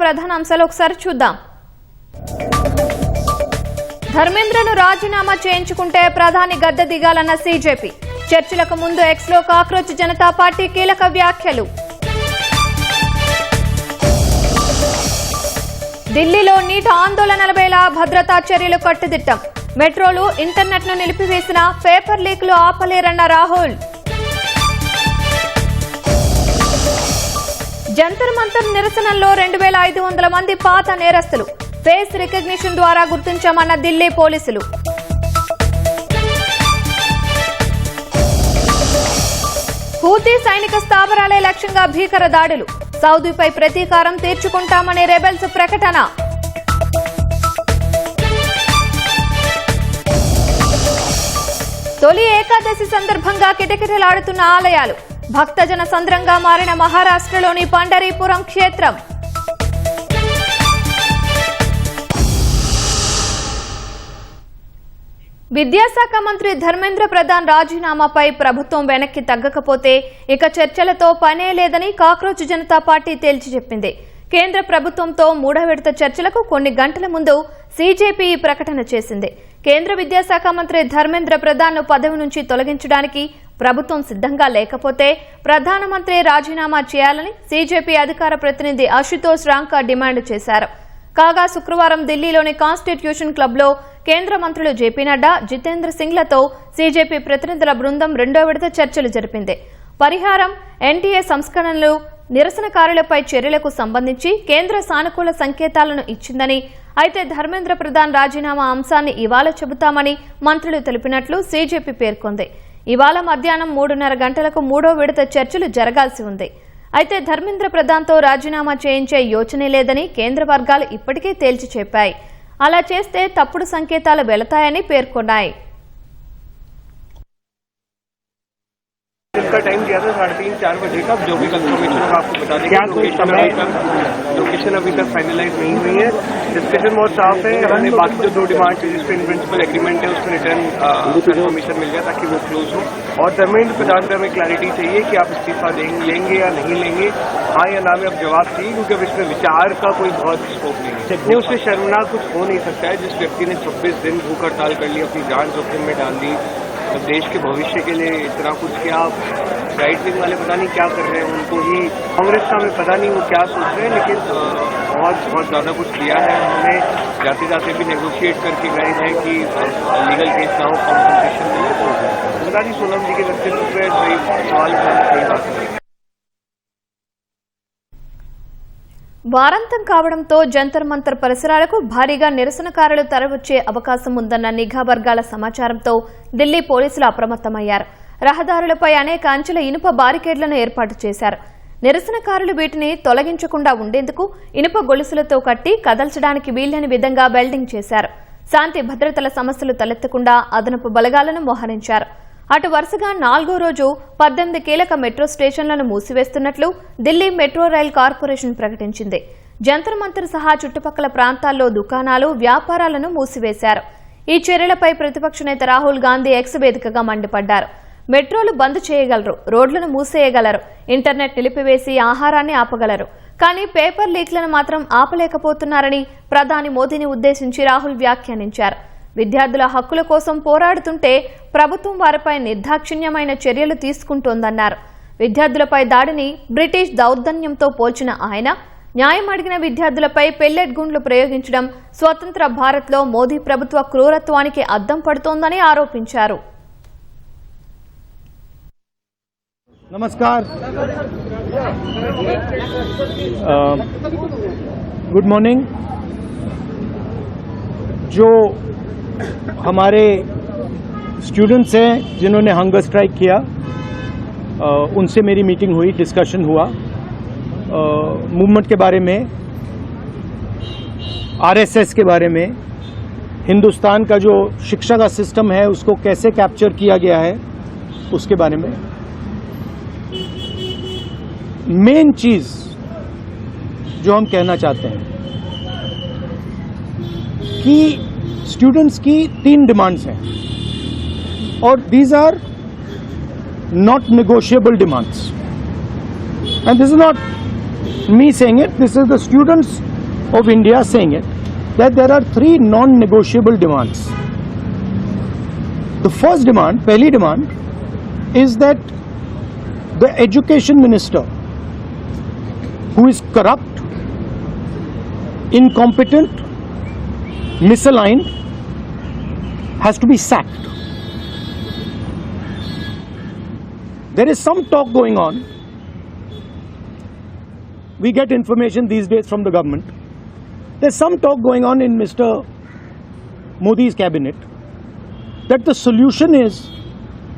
ప్రధాన అంశాలు ఒకసారి చూద్దాం. ధర్మేంద్రను రాజీనామా చేయించుకుంటే ప్రధాని గద్దె దిగాలన్న సీజేపీ. చర్చలకు ముందు ఎక్స్లో కాక్రోచ్ జనతా పార్టీ కీలక వ్యాఖ్యలు. ఢిల్లీలో నీట్ ఆందోళనల భద్రతా చర్యలు కట్టుదిట్టం. మెట్రోలు ఇంటర్నెట్ను నిలిపివేసిన పేపర్ లీక్లు ఆపలేరన్న రాహుల్. జంతర్ మంతర్ నిరసనల్లో 2500 మంది పాత నేరస్తులు. ఫేస్ రికగ్నిషన్ ద్వారా గుర్తించామన్న ఢిల్లీ పోలీసులు. హూతీ సైనిక స్థావరాలే లక్ష్యంగా భీకర దాడులు. సౌదీపై ప్రతీకారం తీర్చుకుంటామనే రెబెల్స్ ప్రకటన. తొలి ఏకాదశి సందర్భంగా కిటకిటలాడుతున్న ఆలయాలు. భక్తజన సంద్రంగా మారిన మహారాష్ట్రలోని పండరీపురం క్షేత్రం. విద్యాశాఖ మంత్రి ధర్మేంద్ర ప్రధాన్ రాజీనామాపై ప్రభుత్వం వెనక్కి తగ్గకపోతే ఇక చర్చలతో పనే లేదని కాక్రోచ్ జనతా పార్టీ తేల్చి చెప్పింది. కేంద్ర ప్రభుత్వంతో 3వ విడత చర్చలకు కొన్ని గంటల ముందు సీజేపీ ఈ ప్రకటన చేసింది. కేంద్ర విద్యాశాఖ మంత్రి ధర్మేంద్ర ప్రధాన్ను పదవి నుంచి తొలగించడానికి ప్రభుత్వం సిద్ధంగా లేకపోతే ప్రధానమంత్రి రాజీనామా చేయాలని సీజేపీ అధికార ప్రతినిధి అశుతోష్ రాంకా డిమాండ్ చేశారు. కాగా శుక్రవారం ఢిల్లీలోని కాన్స్టిట్యూషన్ క్లబ్లో కేంద్ర మంత్రులు జేపీ నడ్డా, జితేంద్ర సింగ్లతో సీజేపీ ప్రతినిధుల బృందం 2వ విడత చర్చలు జరిపింది. పరిహారం, ఎన్టీఏ సంస్కరణలు, నిరసనకారులపై చర్యలకు సంబంధించి కేంద్ర సానుకూల సంకేతాలను ఇచ్చిందని, అయితే ధర్మేంద్ర ప్రధాన్ రాజీనామా అంశాన్ని ఇవాళ చెబుతామని మంత్రులు తెలిపినట్లు సీజేపీ పేర్కొంది. ఇవాళ మధ్యాహ్నం 3:30 గంటలకు 3వ విడత చర్చలు జరగాల్సి ఉంది. అయితే ధర్మేంద్ర ప్రధాన్తో రాజీనామా చేయించే యోచనే లేదని కేంద్ర వర్గాలు ఇప్పటికే తేల్చి చెప్పాయి. అలా చేస్తే తప్పుడు సంకేతాలు వెళతాయని పేర్కొన్నాయి. इसका टाइम दिया था 3:30-4 बजे का, जो भी कंफर्मेशन होगा आपको बता देंगे। लोकेशन अभी तक फाइनलाइज नहीं हुई है। डिस्कशन बहुत साफ है। हमने बाकी जो 2 डिमांड है जिस पे इन प्रिंसिपल एग्रीमेंट है उसमें रिटर्न कंफर्मेशन मिल गया ताकि वो क्लोज हो। और धर्मेंद्र प्रधान का हमें क्लैरिटी चाहिए कि आप इस्तीफा लेंगे या नहीं लेंगे, हाँ या ना में अब जवाब चाहिए, क्योंकि अब इसमें विचार का कोई बहुत स्कोप नहीं है। उससे शर्मनाक कुछ हो नहीं सकता है जिस व्यक्ति ने 26 दिन भूख हड़ताल कर ली, अपनी जान जोखिम में डाल दी, तो देश के भविष्य के लिए इतना कुछ किया। राइट विंग वाले पता नहीं क्या कर रहे हैं, उनको ही कांग्रेस का हमें पता नहीं वो क्या सोच रहे हैं, लेकिन बहुत ज़्यादा कुछ किया है। हमने जाते जाते भी नेगोशिएट करके गए हैं कि लीगल केस ना हो, कॉम्पनसेशन मिले। तो पता नहीं सोनम जी के व्यक्तित्व पर सवाल सही बात है। వారాంతం కావడంతో జంతర్ మంతర్ పరిసరాలకు భారీగా నిరసనకారులు తరలివచ్చే అవకాశం ఉందన్న నిఘా వర్గాల సమాచారంతో ఢిల్లీ పోలీసులు అప్రమత్తమయ్యారు. రహదారులపై అనేక అంచెల ఇనుప బారికేడ్లను ఏర్పాటు చేశారు. నిరసనకారులు వీటిని తొలగించకుండా ఉండేందుకు ఇనుప గొలుసులతో కట్టి కదల్చడానికి వీల్లేని విధంగా వెల్డింగ్ చేశారు. శాంతి భద్రతల సమస్యలు తలెత్తకుండా అదనపు బలగాలను మోహరించారు. అటు వరుసగా 4వ రోజు 18 కీలక మెట్రో స్టేషన్లను మూసివేస్తున్నట్లు ఢిల్లీ మెట్రో రైల్ కార్పొరేషన్ ప్రకటించింది. జంతర్ మంతర్ సహా చుట్టుపక్కల ప్రాంతాల్లో దుకాణాలు, వ్యాపారాలను మూసివేశారు. ఈ చర్యలపై ప్రతిపక్ష నేత రాహుల్ గాంధీ ఎక్స్ వేదికగా మండిపడ్డారు. మెట్రోలు బంద్ చేయగలరు, రోడ్లను మూసేయగలరు, ఇంటర్నెట్ నిలిపివేసి ఆహారాన్ని ఆపగలరు, కానీ పేపర్ లీక్లను మాత్రం ఆపలేకపోతున్నారని ప్రధాని మోదీని ఉద్దేశించి రాహుల్ వ్యాఖ్యానించారు. విద్యార్థుల హక్కుల కోసం పోరాడుతుంటే ప్రభుత్వం వారిపై నిర్దాక్షిణ్యమైన చర్యలు తీసుకుంటోందన్నారు. విద్యార్థులపై దాడిని బ్రిటిష్ దౌర్జన్యంతో పోల్చిన ఆయన న్యాయం అడిగిన విద్యార్థులపై పెల్లెట్ గుండ్లు ప్రయోగించడం స్వతంత్ర భారత్లో మోదీ ప్రభుత్వ క్రూరత్వానికి అద్దం పడుతోందని ఆరోపించారు. नमस्कार, गुड मॉर्निंग। जो हमारे स्टूडेंट्स हैं जिन्होंने हंगर स्ट्राइक किया, उनसे मेरी मीटिंग हुई, डिस्कशन हुआ मूवमेंट के बारे में, आरएसएस के बारे में, हिंदुस्तान का जो शिक्षा का सिस्टम है उसको कैसे कैप्चर किया गया है उसके बारे में। मेन चीज जो हम कहना चाहते हैं कि स्टूडेंट्स की 3 डिमांड्स हैं और these are not negotiable demands and this is not me saying it, this is the students of India saying it, that there are 3 non-negotiable demands. The first demand, pehli demand, is that the education minister, who is corrupt, incompetent, misaligned, has to be sacked. There is some talk going on. We get information these days from the government. There's some talk going on in Mr. Modi's cabinet that the solution is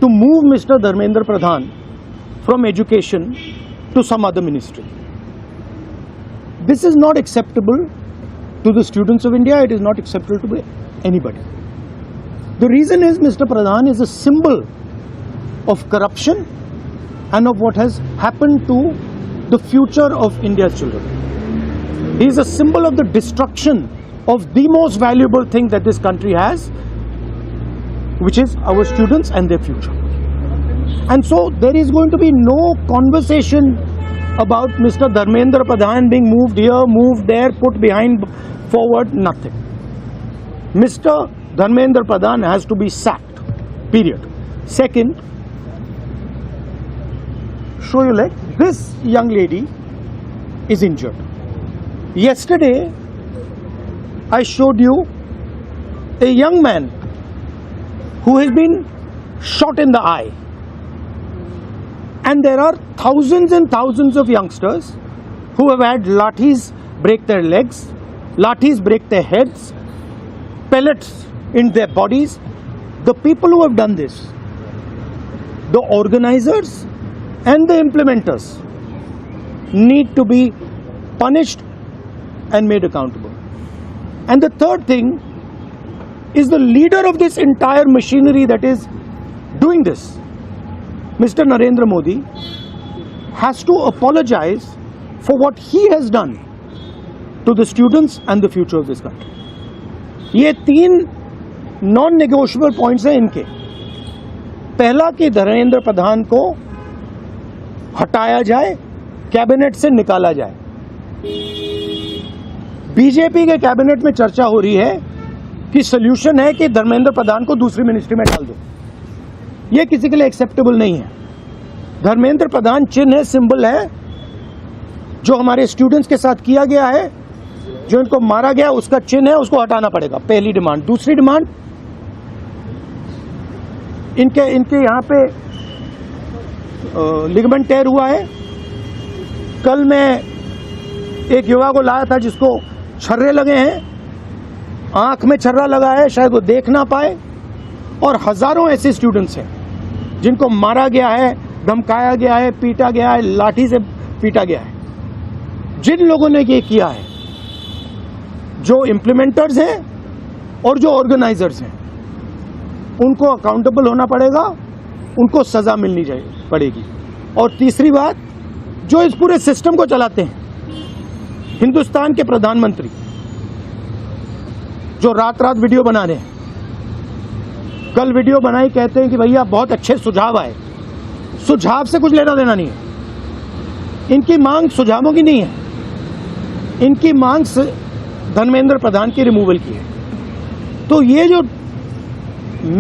to move Mr. Dharmendra Pradhan from education to some other ministry. This is not acceptable to the students of India. It is not acceptable to anybody. The reason is Mr. Pradhan is a symbol of corruption and of what has happened to the future of India's children. He is a symbol of the destruction of the most valuable thing that this country has, which is our students and their future. And so there is going to be no conversation about Mr. Dharmendra Pradhan being moved here, moved there, put behind, forward, nothing. Mr. Dharmendra Pradhan has to be sacked, period. Second, show your leg. This young lady is injured. Yesterday, I showed you a young man who has been shot in the eye. And there are thousands and thousands of youngsters who have had lathis break their legs, lathis break their heads, pellets in their bodies. The people who have done this, the organizers and the implementers, need to be punished and made accountable. And the third thing is the leader of this entire machinery that is doing this, Mr. Narendra Modi, has to apologize for what he has done to the students and the future of this country. ये 3 non-negotiable points हैं इनके. पहला कि धर्मेंद्र प्रधान को हटाया जाए, cabinet से निकाला जाए. बीजेपी के कैबिनेट में चर्चा हो रही है कि सॉल्यूशन है कि धर्मेंद्र प्रधान को दूसरी मिनिस्ट्री में डाल दो. यह किसी के लिए एक्सेप्टेबल नहीं है. धर्मेंद्र प्रधान चिन्ह है, सिंबल है. जो हमारे स्टूडेंट्स के साथ किया गया है, जो इनको मारा गया, उसका चिन्ह है, उसको हटाना पड़ेगा. पहली डिमांड. दूसरी डिमांड, इनके यहां पे लिगामेंट टेयर हुआ है. कल मैं एक युवा को लाया था जिसको छर्रे लगे हैं, आंख में छर्रा लगा है, शायद वो देख ना पाए. और हजारों ऐसे स्टूडेंट्स हैं जिनको मारा गया है, धमकाया गया है, पीटा गया है, लाठी से पीटा गया है. जिन लोगों ने ये किया है, जो इम्प्लीमेंटर्स हैं और जो ऑर्गेनाइजर्स हैं, उनको अकाउंटेबल होना पड़ेगा, उनको सजा मिलनी पड़ेगी. और तीसरी बात, जो इस पूरे सिस्टम को चलाते हैं, हिंदुस्तान के प्रधानमंत्री, जो रात रात वीडियो बना रहे हैं, कल वीडियो बनाई, कहते हैं कि भैया बहुत अच्छे सुझाव आए. सुझाव से कुछ लेना देना नहीं है. इनकी मांग सुझावों की नहीं है, इनकी मांग धर्मेंद्र प्रधान की रिमूवल की है. तो ये जो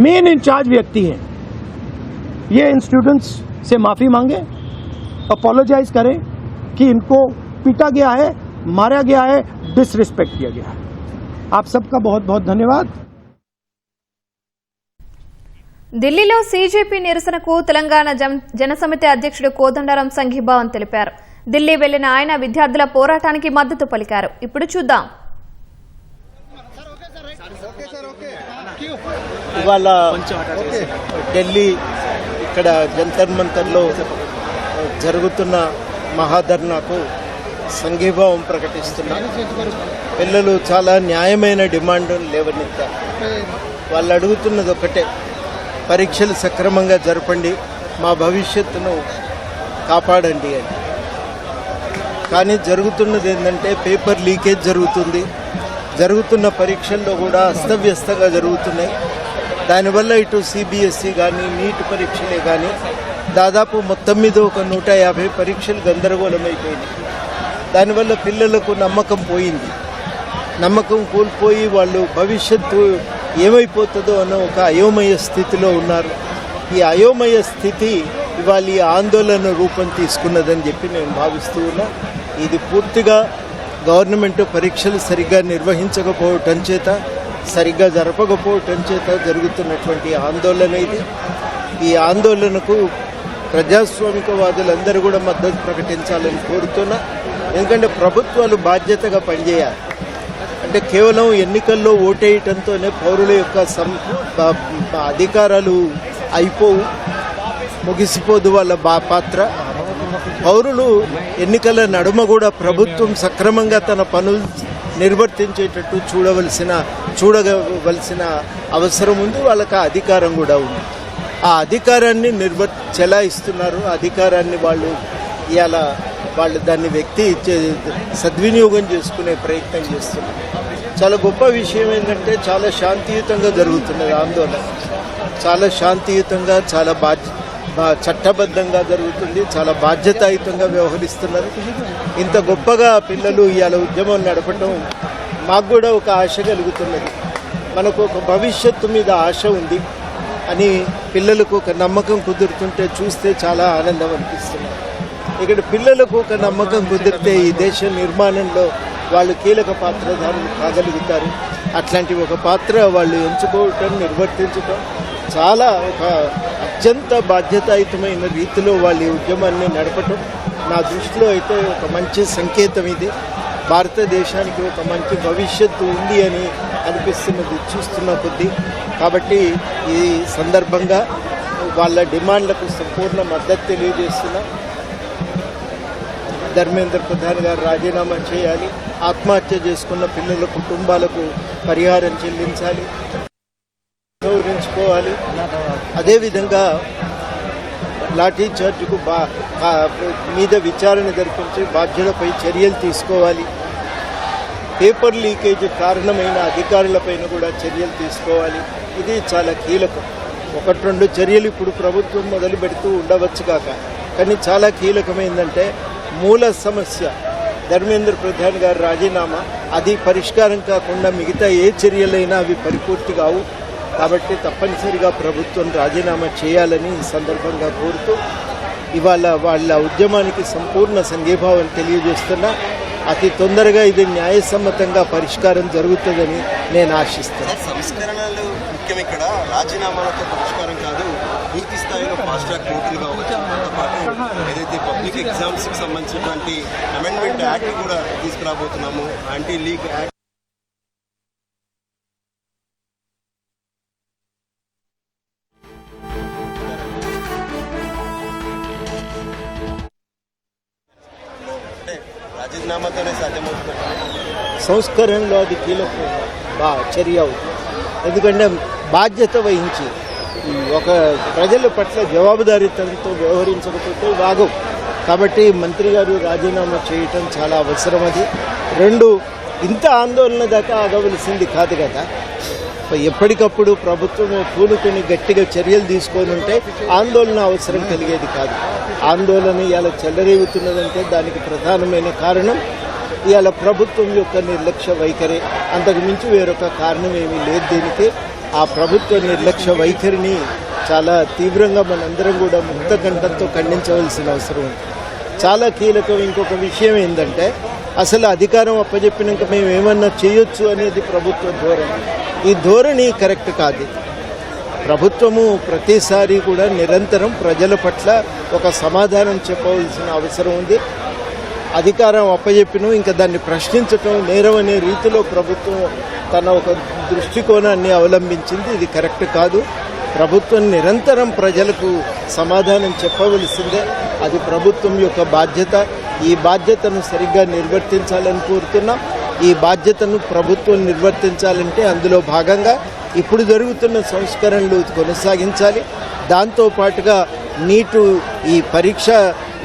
मेन इंचार्ज व्यक्ति है, ये इन स्टूडेंट्स से माफी मांगे, अपोलोजाइज करें कि इनको पीटा गया है, मारा गया है, डिसरिस्पेक्ट किया गया है. आप सबका बहुत बहुत धन्यवाद. ఢిల్లీలో సీజేపీ నిరసనకు తెలంగాణ జనసమితి అధ్యక్షుడు కోదండరాం సంఘీభావం తెలిపారు. ఢిల్లీ వెళ్లిన ఆయన విద్యార్థుల పోరాటానికి మద్దతు పలికారు. ఇప్పుడు చూద్దాం. ఇవాళ ఢిల్లీ ఇక్కడ జంతర్ మంతర్లో జరుగుతున్న మహాధర్నాకు సంఘీభావం ప్రకటిస్తున్నా. పిల్లలు చాలా న్యాయమైన డిమాండ్లు లేవనెత్తారు. వాళ్ళు అడుగుతున్నది ఒకటే, పరీక్షలు సక్రమంగా జరపండి, మా భవిష్యత్తును కాపాడండి అని. కానీ జరుగుతున్నది ఏంటంటే పేపర్ లీకేజ్ జరుగుతుంది, జరుగుతున్న పరీక్షల్లో కూడా అస్తవ్యస్తంగా జరుగుతున్నాయి. దానివల్ల ఇటు సిబిఎస్ఈ కానీ నీట్ పరీక్షలే కానీ దాదాపు మొత్తం మీద ఒక 150 పరీక్షలు గందరగోళమైపోయినాయి. దానివల్ల పిల్లలకు నమ్మకం పోయింది. నమ్మకం కోల్పోయి వాళ్ళు భవిష్యత్తు ఏమైపోతుందో అన్న ఒక అయోమయ స్థితిలో ఉన్నారు. ఈ అయోమయ స్థితి ఇవాళ ఈ ఆందోళన రూపం తీసుకున్నదని చెప్పి నేను భావిస్తూ ఉన్నా. ఇది పూర్తిగా గవర్నమెంట్ పరీక్షలు సరిగ్గా నిర్వహించకపోవటం చేత, సరిగ్గా జరపకపోవటం చేత జరుగుతున్నటువంటి ఆందోళన ఇది. ఈ ఆందోళనకు ప్రజాస్వామికవాదులందరూ కూడా మద్దతు ప్రకటించాలని కోరుతున్నా. ఎందుకంటే ప్రభుత్వాలు బాధ్యతగా పనిచేయాలి. అంటే కేవలం ఎన్నికల్లో ఓటేయటంతోనే పౌరుల యొక్క అధికారాలు అయిపోవు, ముగిసిపోదు వాళ్ళ పాత్ర. పౌరులు ఎన్నికల నడుమ కూడా ప్రభుత్వం సక్రమంగా తన పనులు నిర్వర్తించేటట్టు చూడవలసిన అవసరం ఉంది. వాళ్ళకి ఆ అధికారం కూడా ఉంది. ఆ అధికారాన్ని చెలాయిస్తున్నారు. ఆ అధికారాన్ని వాళ్ళు దాన్ని సద్వినియోగం చేసుకునే ప్రయత్నం చేస్తున్నారు. చాలా గొప్ప విషయం ఏంటంటే చాలా శాంతియుతంగా జరుగుతున్నది ఆందోళన. చాలా శాంతియుతంగా, చాలా చట్టబద్ధంగా జరుగుతుంది. చాలా బాధ్యతాయుతంగా వ్యవహరిస్తున్నారు. ఇంత గొప్పగా పిల్లలు ఇవాళ ఉద్యమం నడపడం మాకు కూడా ఒక ఆశ కలుగుతున్నది. మనకు ఒక భవిష్యత్తు మీద ఆశ ఉంది అని పిల్లలకు ఒక నమ్మకం కుదురుతుంటే చూస్తే చాలా ఆనందం అనిపిస్తుంది. ఇక్కడ పిల్లలకు ఒక నమ్మకం కుదిరితే ఈ దేశ నిర్మాణంలో వాళ్ళు కీలక పాత్రధారులు కాగలుగుతారు. అట్లాంటి ఒక పాత్ర వాళ్ళు ఎంచుకోవటం, నిర్వర్తించటం చాలా ఒక అత్యంత బాధ్యతాయుతమైన రీతిలో వాళ్ళ ఉద్యమాన్ని నడపటం నా దృష్టిలో అయితే ఒక మంచి సంకేతం. ఇది భారతదేశానికి ఒక మంచి భవిష్యత్తు ఉంది అని అనిపిస్తున్నది చూస్తున్న కొద్దీ. కాబట్టి ఈ సందర్భంగా వాళ్ళ డిమాండ్లకు సంపూర్ణ మద్దతు తెలియజేస్తున్నా. ధర్మేంద్ర ప్రధాన్ గారు రాజీనామా చేయాలి, ఆత్మహత్య చేసుకున్న పిల్లల కుటుంబాలకు పరిహారం చెల్లించాలి, గౌరవించుకోవాలి. అదేవిధంగా లాఠీ చార్జ్కు మీద విచారణ జరిపించి బాధ్యులపై చర్యలు తీసుకోవాలి. పేపర్ లీకేజ్ కారణమైన అధికారులపైన కూడా చర్యలు తీసుకోవాలి. ఇది చాలా కీలకం. 1-2 చర్యలు ఇప్పుడు ప్రభుత్వం మొదలు పెడుతూ ఉండవచ్చు కాక, కానీ చాలా కీలకమైందంటే మూల సమస్య ధర్మేంద్ర ప్రధాన్ గారి రాజీనామా, అది పరిష్కారం కాకుండా మిగతా ఏ చర్యలైనా అవి పరిపూర్తి కావు. కాబట్టి తప్పనిసరిగా ప్రభుత్వం రాజీనామా చేయాలని ఈ సందర్భంగా కోరుతూ ఇవాళ వాళ్ళ ఉద్యమానికి సంపూర్ణ సంఘీభావం తెలియజేస్తున్నా. అతి తొందరగా ఇది న్యాయసమ్మతంగా పరిష్కారం జరుగుతుందని నేను ఆశిస్తాను. సంస్కరణలు ముఖ్యం, ఇక్కడ రాజీనామాలతో పరిష్కారం కాదు. పూర్తి స్థాయిలో ఫాస్ట్ ట్రాక్ కోర్టులు కావచ్చు, దాంతో పాటు ఏదైతే పబ్లిక్ ఎగ్జామ్స్ కి సంబంధించినటువంటి అమెండ్మెంట్ యాక్ట్ కూడా తీసుకురాబోతున్నాము, యాంటీ లీగ్ యాక్ట్. రాజీనామాతోనే సాధ్యమవుతుంది. సంస్కరణలో అది కీలక చర్య అవుతుంది. ఎందుకంటే బాధ్యత వహించి ఒక ప్రజల పట్ల జవాబుదారీతనంతో వ్యవహరించకపోతే వాగవు. కాబట్టి మంత్రి గారు రాజీనామా చేయటం చాలా అవసరం. అది 2, ఇంత ఆందోళన దాకా ఆగవలసింది కాదు కదా. ఎప్పటికప్పుడు ప్రభుత్వం పూనుకొని గట్టిగా చర్యలు తీసుకొని ఉంటే ఆందోళన అవసరం కలిగేది కాదు. ఆందోళన ఇవాళ చెలరేగుతున్నదంటే దానికి ప్రధానమైన కారణం ఇవాళ ప్రభుత్వం యొక్క నిర్లక్ష్య వైఖరి. అంతకు మించి వేరొక కారణం ఏమీ లేదు దీనికి. ఆ ప్రభుత్వ నిర్లక్ష్య వైఖరిని చాలా తీవ్రంగా మనందరం కూడా ముక్తకంఠంతో ఖండించవలసిన అవసరం ఉంది. చాలా కీలకం. ఇంకొక విషయం ఏంటంటే అసలు అధికారం అప్పచెప్పినాక మేము ఏమన్నా చేయొచ్చు అనేది ప్రభుత్వ ధోరణి. ఈ ధోరణి కరెక్ట్ కాదు. ప్రభుత్వము ప్రతిసారి కూడా నిరంతరం ప్రజల పట్ల ఒక సమాధానం చెప్పవలసిన అవసరం ఉంది. అధికారం అప్పచెప్పిన ఇంకా దాన్ని ప్రశ్నించటం నేరం అనే రీతిలో ప్రభుత్వం తన ఒక దృష్టికోణాన్ని అవలంబించింది. ఇది కరెక్ట్ కాదు. ప్రభుత్వం నిరంతరం ప్రజలకు సమాధానం చెప్పవలసిందే. అది ప్రభుత్వం యొక్క బాధ్యత. ఈ బాధ్యతను సరిగ్గా నిర్వర్తించాలని కోరుతున్నాం. ఈ బాధ్యతను ప్రభుత్వం నిర్వర్తించాలంటే అందులో భాగంగా ఇప్పుడు జరుగుతున్న సంస్కరణలు కొనసాగించాలి. దాంతోపాటుగా నీటు ఈ పరీక్ష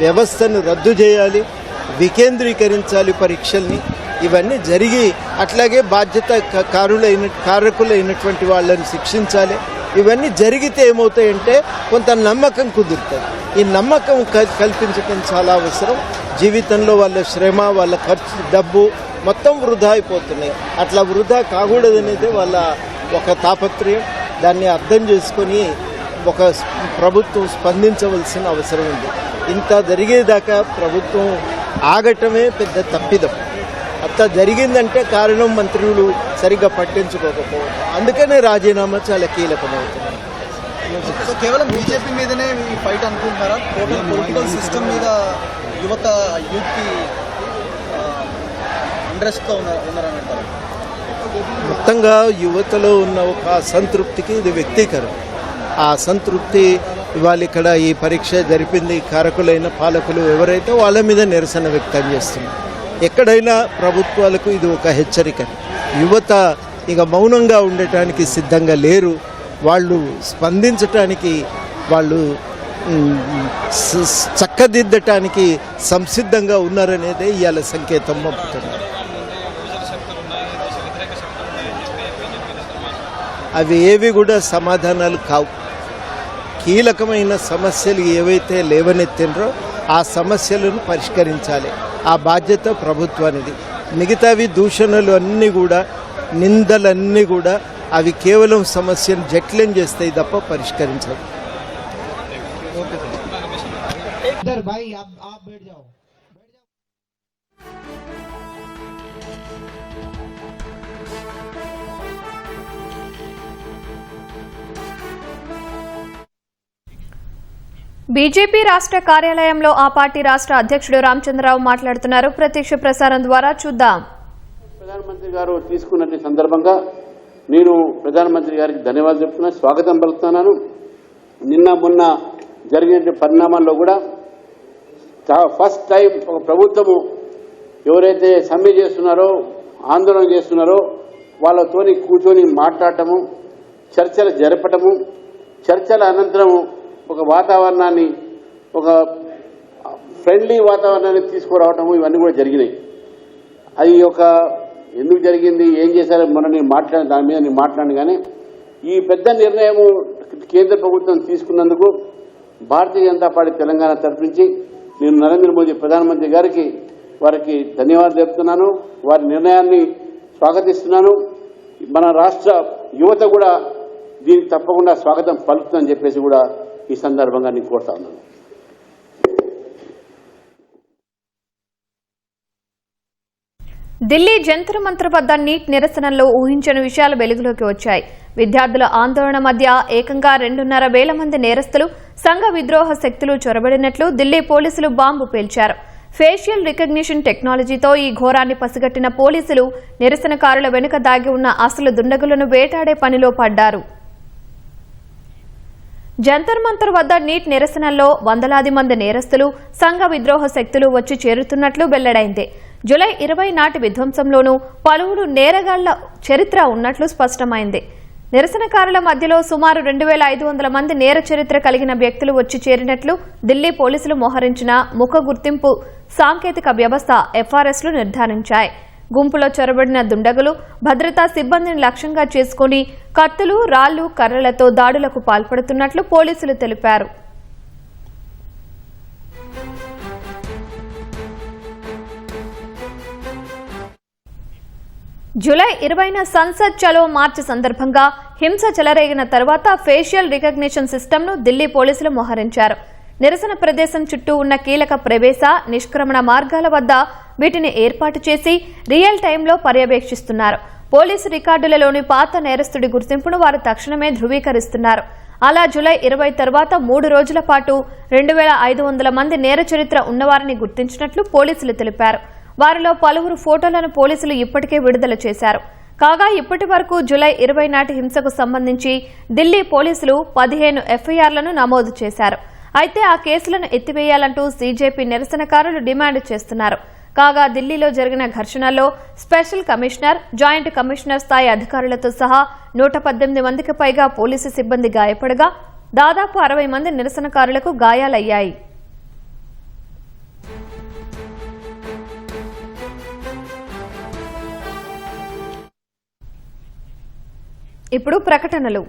వ్యవస్థను రద్దు చేయాలి, వికేంద్రీకరించాలి పరీక్షల్ని. ఇవన్నీ జరిగి అట్లాగే బాధ్యత కారకులైనటువంటి వాళ్ళని శిక్షించాలి. ఇవన్నీ జరిగితే ఏమవుతాయంటే కొంత నమ్మకం కుదురుతుంది. ఈ నమ్మకం కల్పించడం చాలా అవసరం. జీవితంలో వాళ్ళ శ్రమ, వాళ్ళ ఖర్చు, డబ్బు మొత్తం వృధా అయిపోతున్నాయి. అట్లా వృధా కాకూడదనేది వాళ్ళ ఒక తాపత్రయం. దాన్ని అర్థం చేసుకొని ఒక ప్రభుత్వం స్పందించవలసిన అవసరం ఉంది. ఇంత జరిగేదాకా ప్రభుత్వం ఆగటమే పెద్ద తప్పిదం. అట్లా జరిగిందంటే కారణం మంత్రులు సరిగ్గా పట్టించుకోకపోవడం. అందుకనే రాజీనామా చాలా కీలకమవుతుంది. సో కేవలం బీజేపీ మీదనే ఈ ఫైట్ అనుకుంటున్నారా? టోటల్ పొలిటికల్ సిస్టమ్ మీద యూత్కి ఇంట్రెస్ట్తో ఉన్నారని అంటారు. మొత్తంగా యువతలో ఉన్న ఒక అసంతృప్తికి ఇది వ్యక్తీకరణ. ఆ అసంతృప్తి ఇవాళ ఇక్కడ ఈ పరీక్ష జరిపింది కారకులైన పాలకులు ఎవరైతే వాళ్ళ మీద నిరసన వ్యక్తం చేస్తున్నారు. ఎక్కడైనా ప్రభుత్వాలకు ఇది ఒక హెచ్చరిక. యువత ఇక మౌనంగా ఉండటానికి సిద్ధంగా లేరు. వాళ్ళు స్పందించటానికి, వాళ్ళు చక్కదిద్దటానికి సంసిద్ధంగా ఉన్నారనేదే ఇవాళ సంకేతం పంపుతున్నారు. అవి ఏవి కూడా సమాధానాలు కావు. కీలకమైన సమస్యలు ఏవైతే లేవనెత్తినరో ఆ సమస్యలను పరిష్కరించాలి. ఆ బాధ్యత ప్రభుత్వానిది. మిగతావి దూషణలు అన్నీ కూడా, నిందలన్నీ కూడా అవి కేవలం సమస్యను జటిలం చేస్తాయి తప్ప పరిష్కరించవు. బీజేపీ రాష్ట్ర కార్యాలయంలో ఆ పార్టీ రాష్ట్ర అధ్యక్షుడు రామచంద్రరావు మాట్లాడుతున్నారు. ప్రత్యక్ష ప్రసారం ద్వారా చూద్దాం. ప్రధానమంత్రి గారు తీసుకున్న సందర్భంగా నేను ప్రధానమంత్రి గారికి ధన్యవాదాలు చెప్తున్నా, స్వాగతం పలుకుతున్నాను. నిన్న మొన్న జరిగిన పరిణామాల్లో కూడా ఫస్ట్ టైం ఒక ప్రభుత్వము ఎవరైతే సమ్మె చేస్తున్నారో, ఆందోళన చేస్తున్నారో వాళ్ళతోని కూర్చొని మాట్లాడటము, చర్చలు జరపటము, చర్చల అనంతరము ఒక వాతావరణాన్ని, ఒక ఫ్రెండ్లీ వాతావరణాన్ని తీసుకురావటము, ఇవన్నీ కూడా జరిగినాయి. అది ఒక ఎందుకు జరిగింది, ఏం చేశారో మొన్న నేను మాట్లాడిన దాని మీద నేను మాట్లాడిన. కానీ ఈ పెద్ద నిర్ణయము కేంద్ర ప్రభుత్వం తీసుకున్నందుకు భారతీయ జనతా పార్టీ తెలంగాణ తరఫు నుంచి నేను నరేంద్ర మోదీ ప్రధానమంత్రి గారికి వారికి ధన్యవాదాలు చెప్తున్నాను. వారి నిర్ణయాన్ని స్వాగతిస్తున్నాను. మన రాష్ట్ర యువత కూడా దీనికి తప్పకుండా స్వాగతం పలుకుతుందని చెప్పేసి కూడా ఈ సందర్భంగా నేను కోరుతా ఉన్నాను. ఢిల్లీ జంతర్ మంతర్ వద్ద నీట్ నిరసనలో ఊహించని విషయాలు వెలుగులోకి వచ్చాయి. విద్యార్థుల ఆందోళన మధ్య ఏకంగా 2.5 మంది నేరస్తులు, సంఘ విద్రోహ శక్తులు చొరబడినట్లు ఢిల్లీ పోలీసులు బాంబు పేల్చారు. ఫేషియల్ రికగ్నిషన్ టెక్నాలజీతో ఈ ఘోరాన్ని పసిగట్టిన పోలీసులు నిరసనకారుల వెనుక దాగి ఉన్న అసలు దుండగులను వేటాడే పనిలో పడ్డారు. జంతర్ మంతర్ వద్ద నీట్ నిరసనల్లో వందలాది మంది నేరస్తులు, సంఘ విద్రోహ శక్తులు వచ్చి చేరుతున్నట్లు వెల్లడైంది. జూలై 20 నాటి విధ్వంసంలోనూ పలువురు నేరగాళ్ల చరిత్ర ఉన్నట్లు స్పష్టమైంది. నిరసనకారుల మధ్యలో సుమారు 2500 మంది నేర చరిత్ర కలిగిన వ్యక్తులు వచ్చి చేరినట్లు ఢిల్లీ పోలీసులు మోహరించిన ముఖ గుర్తింపు సాంకేతిక వ్యవస్థ ఎఫ్ఆర్ఎస్లు నిర్ధారించాయి. గుంపులో చొరబడిన దుండగులు భద్రతా సిబ్బందిని లక్ష్యంగా చేసుకుని కత్తులు, రాళ్లు, కర్రలతో దాడులకు పాల్పడుతున్నట్లు పోలీసులు తెలిపారు. జూలై 20న సంసద్ చలో మార్చ్ సందర్భంగా హింస చెలరేగిన తర్వాత ఫేషియల్ రికగ్నిషన్ సిస్టమ్ను ఢిల్లీ పోలీసులు మోహరించారు. నిరసన ప్రదేశం చుట్టూ ఉన్న కీలక ప్రవేశ, నిష్క్రమణ మార్గాల వద్ద వీటిని ఏర్పాటు చేసి రియల్ టైంలో పర్యవేక్షిస్తున్నారు. పోలీసు రికార్డులలోని పాత నేరస్తుడి గుర్తింపును వారు తక్షణమే ధృవీకరిస్తున్నారు. అలా జూలై 20 తర్వాత 3 రోజుల పాటు 2500 మంది నేర చరిత్ర ఉన్నవారిని గుర్తించినట్లు పోలీసులు తెలిపారు. వారిలో పలువురు ఫోటోలను పోలీసులు ఇప్పటికే విడుదల చేశారు. కాగా ఇప్పటి వరకు జూలై 20 నాటి హింసకు సంబంధించి ఢిల్లీ పోలీసులు 15 ఎఫ్ఐఆర్లను నమోదు చేశారు. అయితే ఆ కేసులను ఎత్తివేయాలంటూ సీజేపీ నిరసనకారులు డిమాండ్ చేస్తున్నారు. కాగా ఢిల్లీలో జరిగిన ఘర్షణల్లో స్పెషల్ కమిషనర్, జాయింట్ కమిషనర్ స్థాయి అధికారులతో సహా 118 మందికి పైగా పోలీసు సిబ్బంది గాయపడగా దాదాపు 60 మంది నిరసనకారులకు గాయాలయ్యాయి. ఇప్పుడు ప్రకటనలు.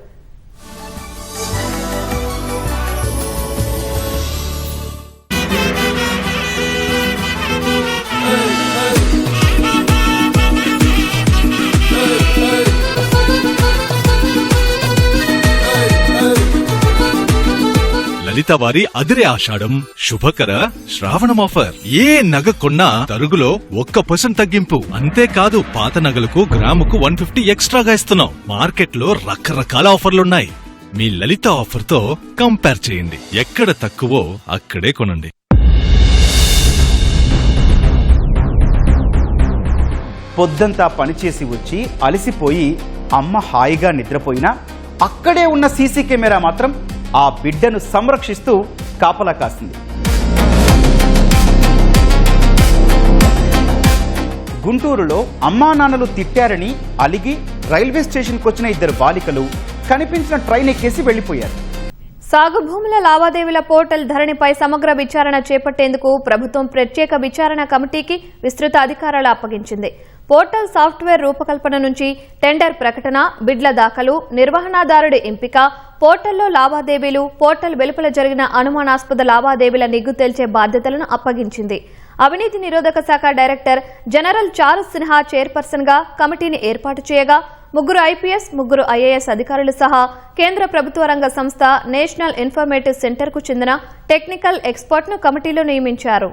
లలిత వారి అదిరే ఆషాఢం శుభకర శ్రావణం ఆఫర్. ఏ నగ కొన్నా తరుగులో 1% తగ్గింపు. అంతేకాదు పాత నగలకు గ్రాముకు 150 ఎక్స్ట్రాగా ఇస్తున్నాం. మార్కెట్లో రకరకాల ఆఫర్లున్నాయి. మీ లలిత ఆఫర్ తో కంపేర్ చేయండి. ఎక్కడ తక్కువో అక్కడే కొనండి. పొద్దంతా పనిచేసి వచ్చి అలసిపోయి అమ్మ హాయిగా నిద్రపోయినా అక్కడే ఉన్న సీసీ కెమెరా మాత్రం ఆ బిడ్డను సంరక్షిస్తూ కాపలా కాసింది. గుంటూరులో అమ్మా నాన్నలు తిట్టారని అలిగి రైల్వే స్టేషన్కు వచ్చిన 2 బాలికలు కనిపించిన ట్రైన్ ఎక్కేసి వెళ్లిపోయారు. సాగు భూముల లావాదేవీల పోర్టల్ ధరణిపై సమగ్ర విచారణ చేపట్టేందుకు ప్రభుత్వం ప్రత్యేక విచారణ కమిటీకి విస్తృత అధికారాలు అప్పగించింది. పోర్టల్ సాఫ్ట్వేర్ రూపకల్పన నుంచి టెండర్ ప్రకటన, బిడ్ల దాఖలు, నిర్వహణాదారుడి ఎంపిక, పోర్టల్లో లావాదేవీలు, పోర్టల్ వెలుపల జరిగిన అనుమానాస్పద లావాదేవీల నిగ్గు తేల్చే బాధ్యతలను అప్పగించింది. అవినీతి నిరోధక శాఖ డైరెక్టర్ జనరల్ చారు సిన్హా చైర్పర్సన్ గా కమిటీని ఏర్పాటు చేయగా 3 ఐపీఎస్, 3 ఐఏఎస్ అధికారులు సహా కేంద్ర ప్రభుత్వ రంగ సంస్థ నేషనల్ ఇన్ఫర్మేటివ్ సెంటర్ కు చెందిన టెక్నికల్ ఎక్స్పర్ట్ ను కమిటీలో నియమించారు.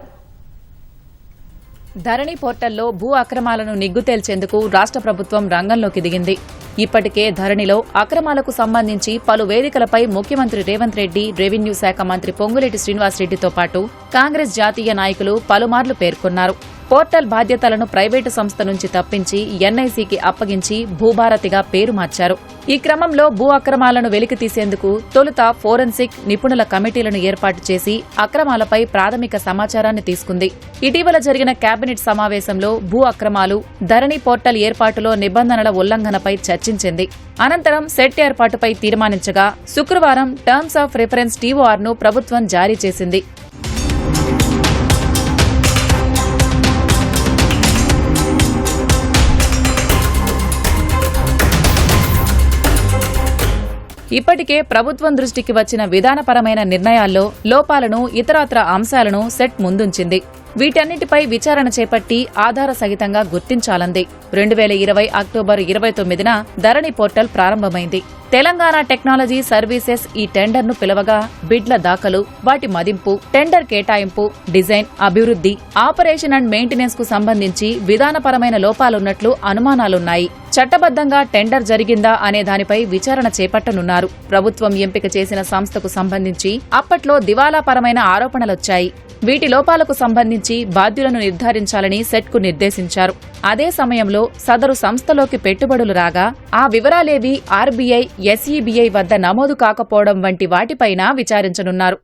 ధరణి పోర్టల్లో భూ అక్రమాలను నిగ్గు తేల్చేందుకు రాష్ట్ర ప్రభుత్వం రంగంలోకి దిగింది. ఇప్పటికే ధరణిలో అక్రమాలకు సంబంధించి పలు వేదికలపై ముఖ్యమంత్రి రేవంత్ రెడ్డి, రెవెన్యూ శాఖ మంత్రి పొంగులేటి శ్రీనివాసరెడ్డితో పాటు కాంగ్రెస్ జాతీయ నాయకులు పలుమార్లు పేర్కొన్నారు. పోర్టల్ బాధ్యతలను ప్రైవేటు సంస్థ నుంచి తప్పించి ఎన్ఐసీకి అప్పగించి భూభారతిగా పేరు మార్చారు. ఈ క్రమంలో భూ అక్రమాలను వెలికితీసేందుకు తొలుత ఫోరెన్సిక్ నిపుణుల కమిటీలను ఏర్పాటు చేసి అక్రమాలపై ప్రాథమిక సమాచారాన్ని తీసుకుంది. ఇటీవల జరిగిన కేబినెట్ సమావేశంలో భూ అక్రమాలు, ధరణి పోర్టల్ ఏర్పాటులో నిబంధనల ఉల్లంఘనపై చర్చించింది. అనంతరం సెట్ ఏర్పాటుపై తీర్మానించగా శుక్రవారం టర్మ్స్ ఆఫ్ రిఫరెన్స్ టీఓఆర్ను ప్రభుత్వం జారీ చేసింది. ఇప్పటికే ప్రభుత్వం దృష్టికి వచ్చిన విధానపరమైన నిర్ణయాల్లో లోపాలను, ఇతరత్ర అంశాలను సెట్ ముందుంచింది. వీటన్నిటిపై విచారణ చేపట్టి ఆధార సహితంగా గుర్తించాలంది. 2020 అక్టోబర్ 29న ధరణి పోర్టల్ ప్రారంభమైంది. తెలంగాణ టెక్నాలజీ సర్వీసెస్ ఈ టెండర్ను పిలవగా బిడ్ల దాఖలు, వాటి మదింపు, టెండర్ కేటాయింపు, డిజైన్, అభివృద్ధి, ఆపరేషన్ అండ్ మెయింటెనెన్స్ కు సంబంధించి విధానపరమైన లోపాలున్నట్లు అనుమానాలున్నాయి. చట్టబద్దంగా టెండర్ జరిగిందా అనే దానిపై విచారణ చేపట్టనున్నారు. ప్రభుత్వం ఎంపిక చేసిన సంస్థకు సంబంధించి అప్పట్లో దివాలాపరమైన ఆరోపణలొచ్చాయి. వీటి లోపాలకు సంబంధించి బాధ్యులను నిర్ధారించాలని సెట్కు నిర్దేశించారు. అదే సమయంలో సదరు సంస్థలోకి పెట్టుబడులు రాగా ఆ వివరాలేవీ ఆర్బీఐ, ఎస్ఈబీఐ వద్ద నమోదు కాకపోవడం వంటి వాటిపైన విచారించనున్నారు.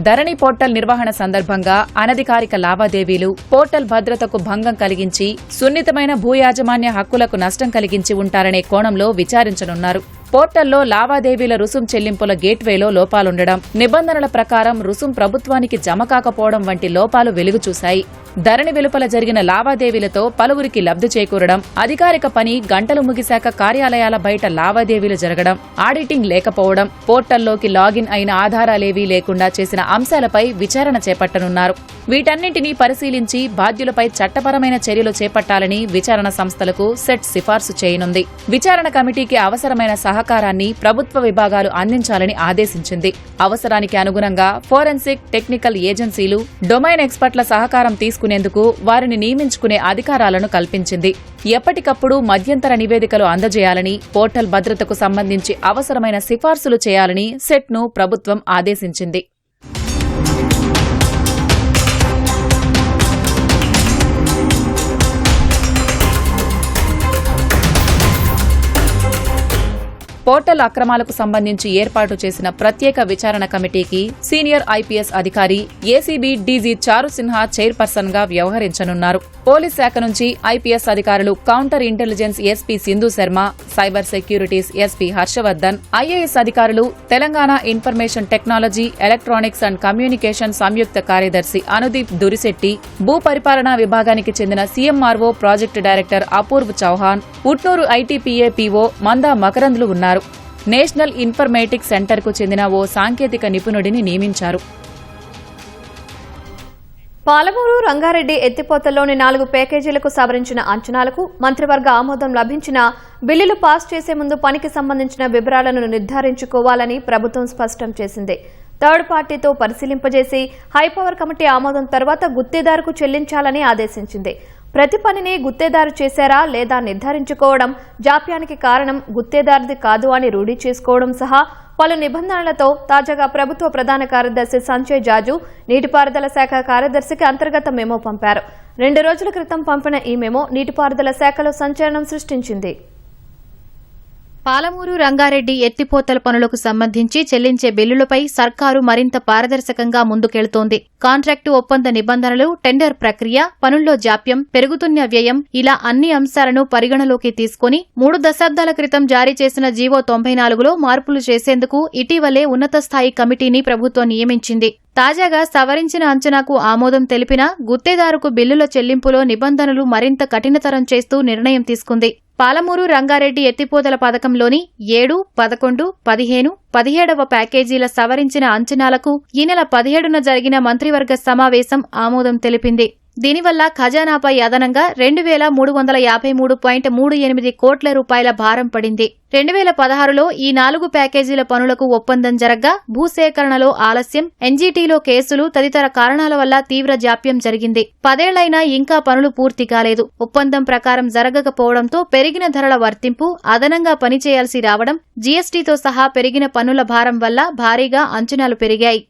ధరణి పోర్టల్ నిర్వహణ సందర్భంగా అనధికారిక లావాదేవీలు, పోర్టల్ భద్రతకు భంగం కలిగించి, సున్నితమైన భూయాజమాన్య హక్కులకు నష్టం కలిగించి ఉంటారనే కోణంలో విచారించనున్నారు. పోర్టల్లో లావాదేవీల రుసుం చెల్లింపుల గేట్వేలో లోపాలుండడం, నిబంధనల ప్రకారం రుసుం ప్రభుత్వానికి జమ కాకపోవడం వంటి లోపాలు వెలుగుచూశాయి. ధరణి వెలుపల జరిగిన లావాదేవీలతో పలువురికి లబ్ధి చేకూరడం, అధికారిక పని గంటలు ముగిశాక కార్యాలయాల బయట లావాదేవీలు జరగడం, ఆడిటింగ్ లేకపోవడం, పోర్టల్లోకి లాగిన్ అయిన ఆధారాలేవీ లేకుండా చేసిన అంశాలపై విచారణ చేపట్టనున్నారు. వీటన్నింటినీ పరిశీలించి బాధ్యులపై చట్టపరమైన చర్యలు చేపట్టాలని విచారణ సంస్థలకు సెట్ సిఫార్సు చేయనుంది. విచారణ కమిటీకి అవసరమైన సహకారాన్ని ప్రభుత్వ విభాగాలు అందించాలని ఆదేశించింది. అవసరానికి అనుగుణంగా ఫోరెన్సిక్, టెక్నికల్ ఏజెన్సీలు, డొమైన్ ఎక్స్పర్ట్ల సహకారం తీసుకునేందుకు వారిని నియమించుకునే అధికారాలను కల్పించింది. ఎప్పటికప్పుడు మధ్యంతర నివేదికలు అందజేయాలని, పోర్టల్ భద్రతకు సంబంధించి అవసరమైన సిఫార్సులు చేయాలని సెట్ను ప్రభుత్వం ఆదేశించింది. పోర్టల్ అక్రమాలకు సంబంధించి ఏర్పాటు చేసిన ప్రత్యేక విచారణ కమిటీకి సీనియర్ ఐపీఎస్ అధికారి ఏసీబీ డీజీ చారు సిన్హా చైర్పర్సన్ గా వ్యవహరించనున్నారు. పోలీస్ శాఖ నుంచి ఐపీఎస్ అధికారులు counter intelligence SP Sindhu Sharma, cyber securities SP Harshavardhan, IAS అధికారులు Telangana information technology, electronics and communication సంయుక్త కార్యదర్శి అనుదీప్ దురిశెట్టి, భూ పరిపాలనా విభాగానికి చెందిన CMRO project director Apoorv Chauhan, Utnoor ITPA PO Manda మకరంద్లు ఉన్నారు. నేషనల్ ఇన్ఫర్మేటిక్స్ సెంటర్కు చెందిన ఓ సాంకేతిక నిపుణుడిని నియమించారు. పాలమూరు రంగారెడ్డి ఎత్తిపోతల్లోని 4 ప్యాకేజీలకు సవరించిన అంచనాలకు మంత్రివర్గ ఆమోదం లభించినా బిల్లులు పాస్ చేసే ముందు పనికి సంబంధించిన వివరాలను నిర్ధారించుకోవాలని ప్రభుత్వం స్పష్టం చేసింది. థర్డ్ పార్టీతో పరిశీలింపజేసి హైపవర్ కమిటీ ఆమోదం తర్వాత గుత్తేదారుకు చెల్లించాలని ఆదేశించింది. ప్రతి పనిని గుత్తేదారు చేశారా లేదా నిర్ధారించుకోవడం జాప్యానికి కారణం గుత్తేదారుది కాదు అని రూఢీ చేసుకోవడం సహా పలు నిబంధనలతో తాజాగా ప్రభుత్వ ప్రధాన కార్యదర్శి సంజయ్ జాజు నీటిపారుదల శాఖ కార్యదర్శికి అంతర్గత మెమో పంపారు. 2 రోజుల క్రితం పంపిన ఈ మెమో నీటిపారుదల శాఖలో సంచలనం సృష్టించింది. పాలమూరు రంగారెడ్డి ఎత్తిపోతల పనులకు సంబంధించి చెల్లించే బిల్లులపై సర్కారు మరింత పారదర్శకంగా ముందుకెళుతోంది. కాంట్రాక్టు ఒప్పంద నిబంధనలు, టెండర్ ప్రక్రియ, పనుల్లో జాప్యం, పెరుగుతున్న వ్యయం ఇలా అన్ని అంశాలను పరిగణలోకి తీసుకుని 3 దశాబ్దాల క్రితం జారీ చేసిన జీవో 94లో మార్పులు చేసేందుకు ఇటీవలే ఉన్నత స్థాయి కమిటీని ప్రభుత్వం నియమించింది. తాజాగా సవరించిన అంచనాకు ఆమోదం తెలిపినా గుత్తేదారుకు బిల్లుల చెల్లింపులో నిబంధనలు మరింత కఠినతరం చేస్తూ నిర్ణయం తీసుకుంది. పాలమూరు రంగారెడ్డి ఎత్తిపోతల పథకంలోని 7, 11, 15, 17వ ప్యాకేజీల సవరించిన అంచనాలకు ఈ నెల 17న జరిగిన మంత్రివర్గ సమావేశం ఆమోదం తెలిపింది. దీనివల్ల ఖజానాపై అదనంగా 2,353.38 కోట్ల రూపాయల భారం పడింది. 2016లో ఈ 4 ప్యాకేజీల పనులకు ఒప్పందం జరగ్గా భూసేకరణలో ఆలస్యం, ఎన్జీటీలో కేసులు తదితర కారణాల వల్ల తీవ్ర జాప్యం జరిగింది. 10 ఏళ్లైనా ఇంకా పనులు పూర్తి కాలేదు. ఒప్పందం ప్రకారం జరగకపోవడంతో పెరిగిన ధరల వర్తింపు, అదనంగా పనిచేయాల్సి రావడం, జీఎస్టీతో సహా పెరిగిన పన్నుల భారం వల్ల భారీగా అంచనాలు పెరిగాయి.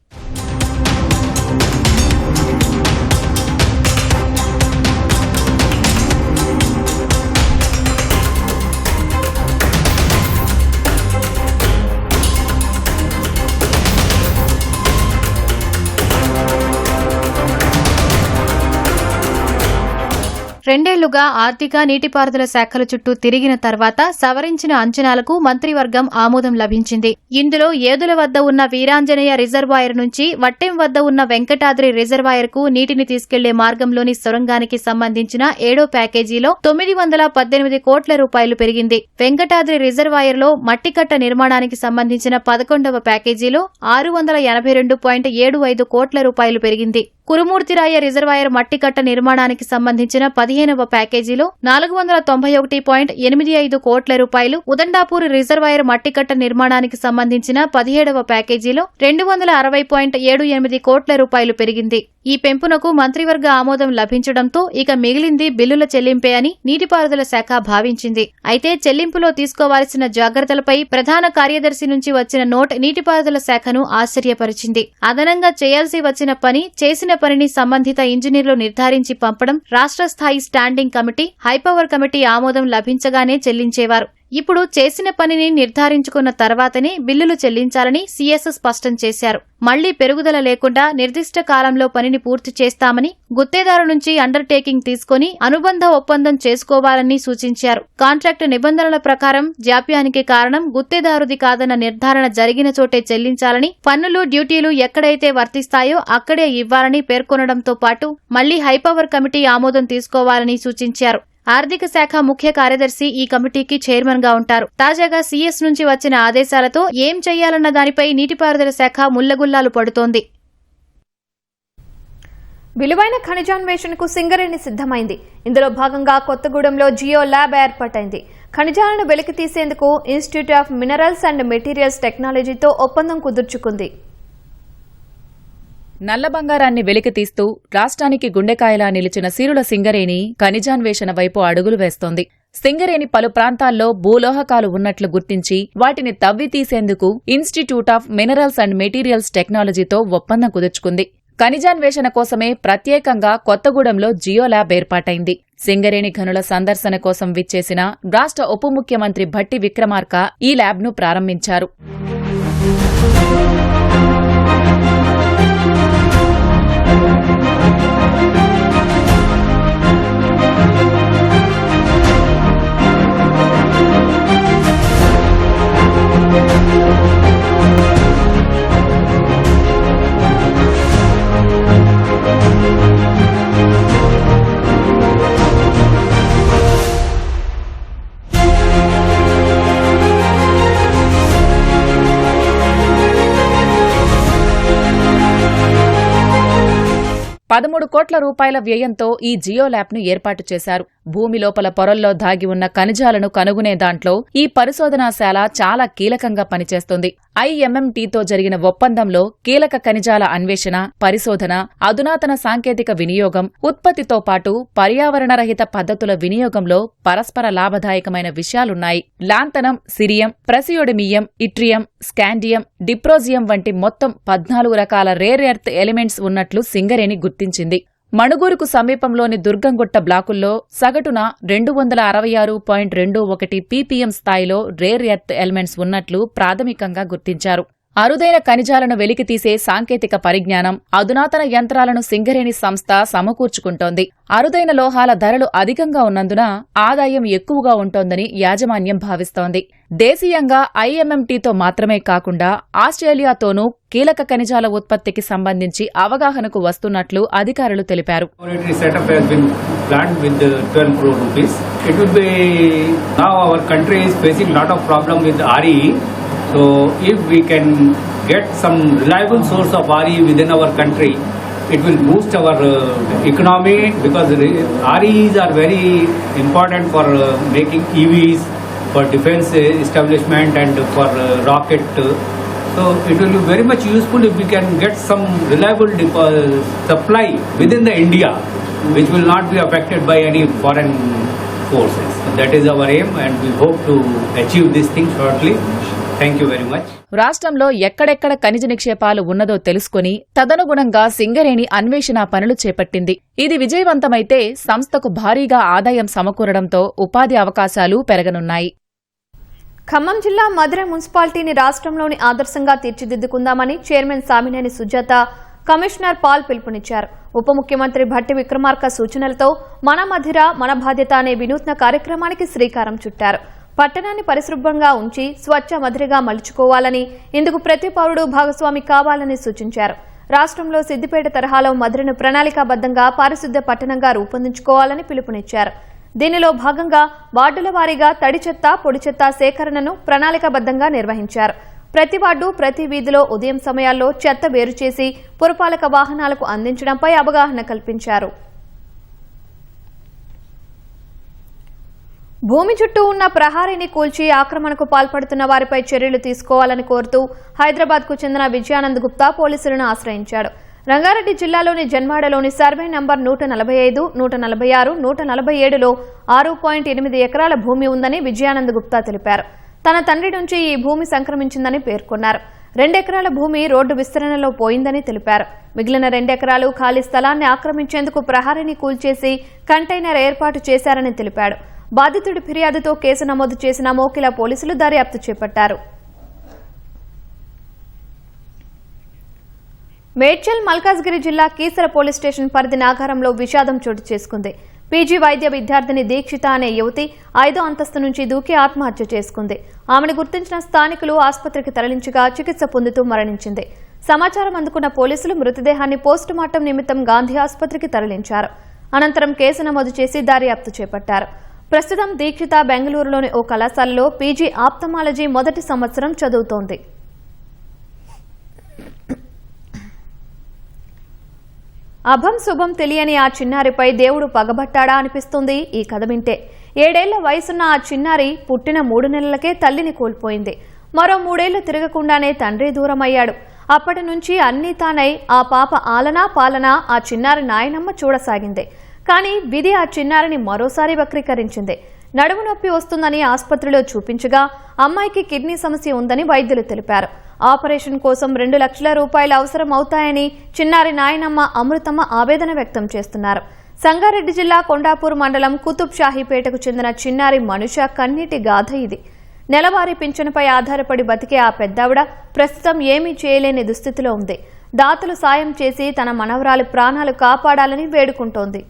రెండేళ్లుగా ఆర్థిక, నీటిపారుదల శాఖల చుట్టూ తిరిగిన తర్వాత సవరించిన అంచనాలకు మంత్రివర్గం ఆమోదం లభించింది. ఇందులో ఏదుల వద్ద ఉన్న వీరాంజనేయ రిజర్వాయర్ నుంచి వట్టెం వద్ద ఉన్న వెంకటాద్రి రిజర్వాయర్ కు నీటిని తీసుకెళ్లే మార్గంలోని సొరంగానికి సంబంధించిన 7వ ప్యాకేజీలో 918 కోట్ల రూపాయలు పెరిగింది. వెంకటాద్రి రిజర్వాయర్ లో మట్టికట్ట నిర్మాణానికి సంబంధించిన 11వ ప్యాకేజీలో 622.75 కోట్ల రూపాయలు పెరిగింది. కురుమూర్తిరాయ రిజర్వాయర్ మట్టికట్ట నిర్మాణానికి సంబంధించిన 15వ ప్యాకేజీలో 490.85 కోట్ల రూపాయలు, ఉదండాపూర్ రిజర్వాయర్ మట్టికట్ట నిర్మాణానికి సంబంధించిన 17వ ప్యాకేజీలో 260.78 కోట్ల రూపాయలు పెరిగింది. ఈ పెంపునకు మంత్రివర్గ ఆమోదం లభించడంతో ఇక మిగిలింది బిల్లుల చెల్లింపే అని నీటిపారుదల శాఖ భావించింది. అయితే చెల్లింపులో తీసుకోవాల్సిన జాగ్రత్తలపై ప్రధాన కార్యదర్శి నుంచి వచ్చిన నోట్ నీటిపారుదల శాఖను ఆశ్చర్యపరిచింది. అదనంగా చేయాల్సి వచ్చిన పని, చేసిన పనిని సంబంధిత ఇంజనీర్లు నిర్ధారించి పంపడం, రాష్ట్ర స్థాయి స్టాండింగ్ కమిటీ, హైపవర్ కమిటీ ఆమోదం లభించగానే చెల్లించేవారు. ఇప్పుడు చేసిన పనిని నిర్ధారించుకున్న తర్వాతనే బిల్లులు చెల్లించాలని సీఎస్ స్పష్టం చేశారు. మళ్లీ పెరుగుదల లేకుండా నిర్దిష్ట కాలంలో పనిని పూర్తి చేస్తామని, గుత్తేదారు నుంచి అండర్టేకింగ్ తీసుకుని అనుబంధ ఒప్పందం చేసుకోవాలని సూచించారు. కాంట్రాక్టు నిబంధనల ప్రకారం జాప్యానికి కారణం గుత్తేదారుది కాదన్న నిర్ధారణ జరిగిన చోటే చెల్లించాలని, పన్నులు, డ్యూటీలు ఎక్కడైతే వర్తిస్తాయో అక్కడే ఇవ్వాలని పేర్కొనడంతో పాటు మళ్లీ హైపవర్ కమిటీ ఆమోదం తీసుకోవాలని సూచించారు. ఆర్థిక శాఖ ముఖ్య కార్యదర్శి ఈ కమిటీకి చైర్మన్ గా ఉంటారు. తాజాగా సీఎస్ నుంచి వచ్చిన ఆదేశాలతో ఏం చేయాలన్న దానిపై నీటిపారుదల శాఖ ముళ్లగుల్లాలు పడుతోంది. విలువైన ఖనిజాన్వేషణకు సింగరేణి సిద్దమైంది. ఇందులో భాగంగా కొత్తగూడెంలో జియో ల్యాబ్ ఏర్పాటైంది. ఖనిజాలను వెలికి తీసేందుకు institute of minerals and materials టెక్నాలజీతో ఒప్పందం కుదుర్చుకుంది. నల్ల బంగారాన్ని వెలికితీస్తూ రాష్ట్రానికి గుండెకాయలా నిలిచిన సిరుల సింగరేణి ఖనిజాన్వేషణ వైపు అడుగులు వేస్తోంది. సింగరేణి పలు ప్రాంతాల్లో భూలోహకాలు ఉన్నట్లు గుర్తించి వాటిని తవ్వి తీసేందుకు institute of minerals and materials టెక్నాలజీతో ఒప్పందం కుదుర్చుకుంది. ఖనిజాన్వేషణ కోసమే ప్రత్యేకంగా కొత్తగూడెంలో జియో ల్యాబ్ ఏర్పాటైంది. సింగరేణి గనుల సందర్శన కోసం విచ్చేసిన రాష్ట్ర ఉప ముఖ్యమంత్రి భట్టి విక్రమార్క ఈ ల్యాబ్ను ప్రారంభించారు. ₹13 కోట్ల వ్యయంతో ఈ జియో ల్యాబ్ను ఏర్పాటు చేశారు. భూమి లోపల పొరల్లో దాగి ఉన్న ఖనిజాలను కనుగొనే దాంట్లో ఈ పరిశోధనాశాల చాలా కీలకంగా పనిచేస్తుంది. IMMTతో జరిగిన ఒప్పందంలో కీలక ఖనిజాల అన్వేషణ, పరిశోధన, అధునాతన సాంకేతిక వినియోగం, ఉత్పత్తితో పాటు పర్యావరణరహిత పద్ధతుల వినియోగంలో పరస్పర లాభదాయకమైన విషయాలున్నాయి. లాంతనం, సిరియం, ప్రసియోడిమియం, ఇట్రియం, స్కాండియం, డిప్రోజియం వంటి మొత్తం 14 రకాల రేర్ ఎర్త్ ఎలిమెంట్స్ ఉన్నట్లు సింగరేణి గుర్తించింది. మణుగూరుకు సమీపంలోని దుర్గంగుట్ట బ్లాకుల్లో సగటున 266.21 ppm స్థాయిలో రేర్ ఎర్త్ ఎలిమెంట్స్ ఉన్నట్లు ప్రాథమికంగా గుర్తించారు. అరుదైన ఖనిజాలను వెలికితీసే సాంకేతిక పరిజ్ఞానం, అధునాతన యంత్రాలను సింగరేణి సంస్థ సమకూర్చుకుంటోంది. అరుదైన లోహాల ధరలు అధికంగా ఉన్నందున ఆదాయం ఎక్కువగా ఉంటోందని యాజమాన్యం భావిస్తోంది. దేశీయంగా IMMTతో మాత్రమే కాకుండా ఆస్ట్రేలియాతోనూ కీలక ఖనిజాల ఉత్పత్తికి సంబంధించి అవగాహనకు వస్తున్నట్లు అధికారులు తెలిపారు. So if we can get some reliable source of RE within our country, it will boost our economy, because REs are very important for making EVs, for defense establishment and for rocket. So it will be very much useful if we can get some reliable supply within the India, which will not be affected by any foreign forces. That is our aim, and we hope to achieve this thing shortly. రాష్ట్రంలో ఎక్కడెక్కడ ఖనిజ నిక్షేపాలు ఉన్నదో తెలుసుకుని తదనుగుణంగా సింగరేణి అన్వేషణ పనులు చేపట్టింది. ఇది విజయవంతమైతే సంస్థకు భారీగా ఆదాయం సమకూరడంతో ఉపాధి అవకాశాలు పెరగనున్నాయి. ఖమ్మం జిల్లా మధుర మున్సిపాలిటీని రాష్ట్రంలోని ఆదర్శంగా తీర్చిదిద్దుకుందామని చైర్మన్ సామినేని సుజాత, కమిషనర్ పాల్ పిలుపునిచ్చారు. ఉప ముఖ్యమంత్రి భట్టి విక్రమార్క సూచనలతో మన మధిర మన బాధ్యత అనే వినూత్న కార్యక్రమానికి శ్రీకారం చుట్టారు. పట్టణాన్ని పరిశుభ్రంగా ఉంచి స్వచ్ఛ మధిరగా మలుచుకోవాలని, ఇందుకు ప్రతి పౌరుడు భాగస్వామి కావాలని సూచించారు. రాష్ట్రంలో సిద్దిపేట తరహాలో మధిరను ప్రణాళికాబద్దంగా పారిశుద్ధ్య పట్టణంగా రూపొందించుకోవాలని పిలుపునిచ్చారు. దీనిలో భాగంగా వార్డుల వారీగా తడి చెత్త, పొడి చెత్త సేకరణను ప్రణాళికాబద్దంగా నిర్వహించారు. ప్రతి వార్డు, ప్రతి వీధిలో ఉదయం సమయాల్లో చెత్త వేరు చేసి పురపాలక వాహనాలకు అందించడంపై అవగాహన కల్పించారు. భూమి చుట్టూ ఉన్న ప్రహారీని కూల్చి ఆక్రమణకు పాల్పడుతున్న వారిపై చర్యలు తీసుకోవాలని కోరుతూ హైదరాబాద్కు చెందిన విజయానంద్ గుప్తా పోలీసులను ఆశ్రయించాడు. రంగారెడ్డి జిల్లాలోని జన్వాడలోని సర్వే నంబర్ 145, 146, 147లో 6.8 ఎకరాల భూమి ఉందని విజయానంద్ గుప్తా తెలిపారు. తన తండ్రి నుంచి ఈ భూమి సంక్రమించిందని పేర్కొన్నారు. 2 ఎకరాల భూమి రోడ్డు విస్తరణలో పోయిందని తెలిపారు. మిగిలిన 2 ఎకరాలు ఖాళీ స్థలాన్ని ఆక్రమించేందుకు ప్రహారీని కూల్చేసి కంటైనర్ ఏర్పాటు చేశారని తెలిపాడు. బాధితుడి ఫిర్యాదుతో కేసు నమోదు చేసిన మోకిల పోలీసులు దర్యాప్తు చేపట్టారు. మేడ్చల్ మల్కాజ్గిరి జిల్లా కీసర పోలీస్ స్టేషన్ పరిధి నాగారంలో విషాదం చోటు చేసుకుంది. పీజీ వైద్య విద్యార్థిని దీక్షిత అనే యువతి 5వ అంతస్తు నుంచి దూకి ఆత్మహత్య చేసుకుంది. ఆమెను గుర్తించిన స్థానికులు ఆసుపత్రికి తరలించగా చికిత్స పొందుతూ మరణించింది. సమాచారం అందుకున్న పోలీసులు మృతదేహాన్ని పోస్టుమార్టం నిమిత్తం గాంధీ ఆసుపత్రికి తరలించారు. అనంతరం కేసు నమోదు చేసి దర్యాప్తు చేపట్టారు. ప్రస్తుతం దీక్షిత బెంగళూరులోని ఓ కళాశాలలో పీజీ ఆప్థమాలజీ మొదటి సంవత్సరం చదువుతోంది. అభం శుభం తెలియని ఆ చిన్నారిపై దేవుడు పగబట్టాడా అనిపిస్తుంది ఈ కథ వింటే. 7 ఏళ్ల వయసున్న ఆ చిన్నారి పుట్టిన 3 నెలలకే తల్లిని కోల్పోయింది. మరో 3 ఏళ్లు తిరగకుండానే తండ్రి దూరమయ్యాడు. అప్పటి నుంచి అన్నీ తానై ఆ పాప ఆలనా పాలనా ఆ చిన్నారి నాయనమ్మ చూడసాగింది. కానీ విధి ఆ చిన్నారిని మరోసారి వక్రీకరించింది. నడుము నొప్పి వస్తుందని ఆసుపత్రిలో చూపించగా అమ్మాయికి కిడ్నీ సమస్య ఉందని వైద్యులు తెలిపారు. ఆపరేషన్ కోసం 2 లక్షల రూపాయలు అవసరం అవుతాయని చిన్నారి నాయనమ్మ అమృతమ్మ ఆవేదన వ్యక్తం చేస్తున్నారు. సంగారెడ్డి జిల్లా కొండాపూర్ మండలం కుతుబ్ షాహీపేటకు చెందిన చిన్నారి మనుష కన్నీటి గాథ ఇది. నెలవారీ పింఛనుపై ఆధారపడి బతికే ఆ పెద్దావిడ ప్రస్తుతం ఏమీ చేయలేని దుస్థితిలో ఉంది. దాతలు సాయం చేసి తన మనవరాలి ప్రాణాలు కాపాడాలని వేడుకుంటోంది.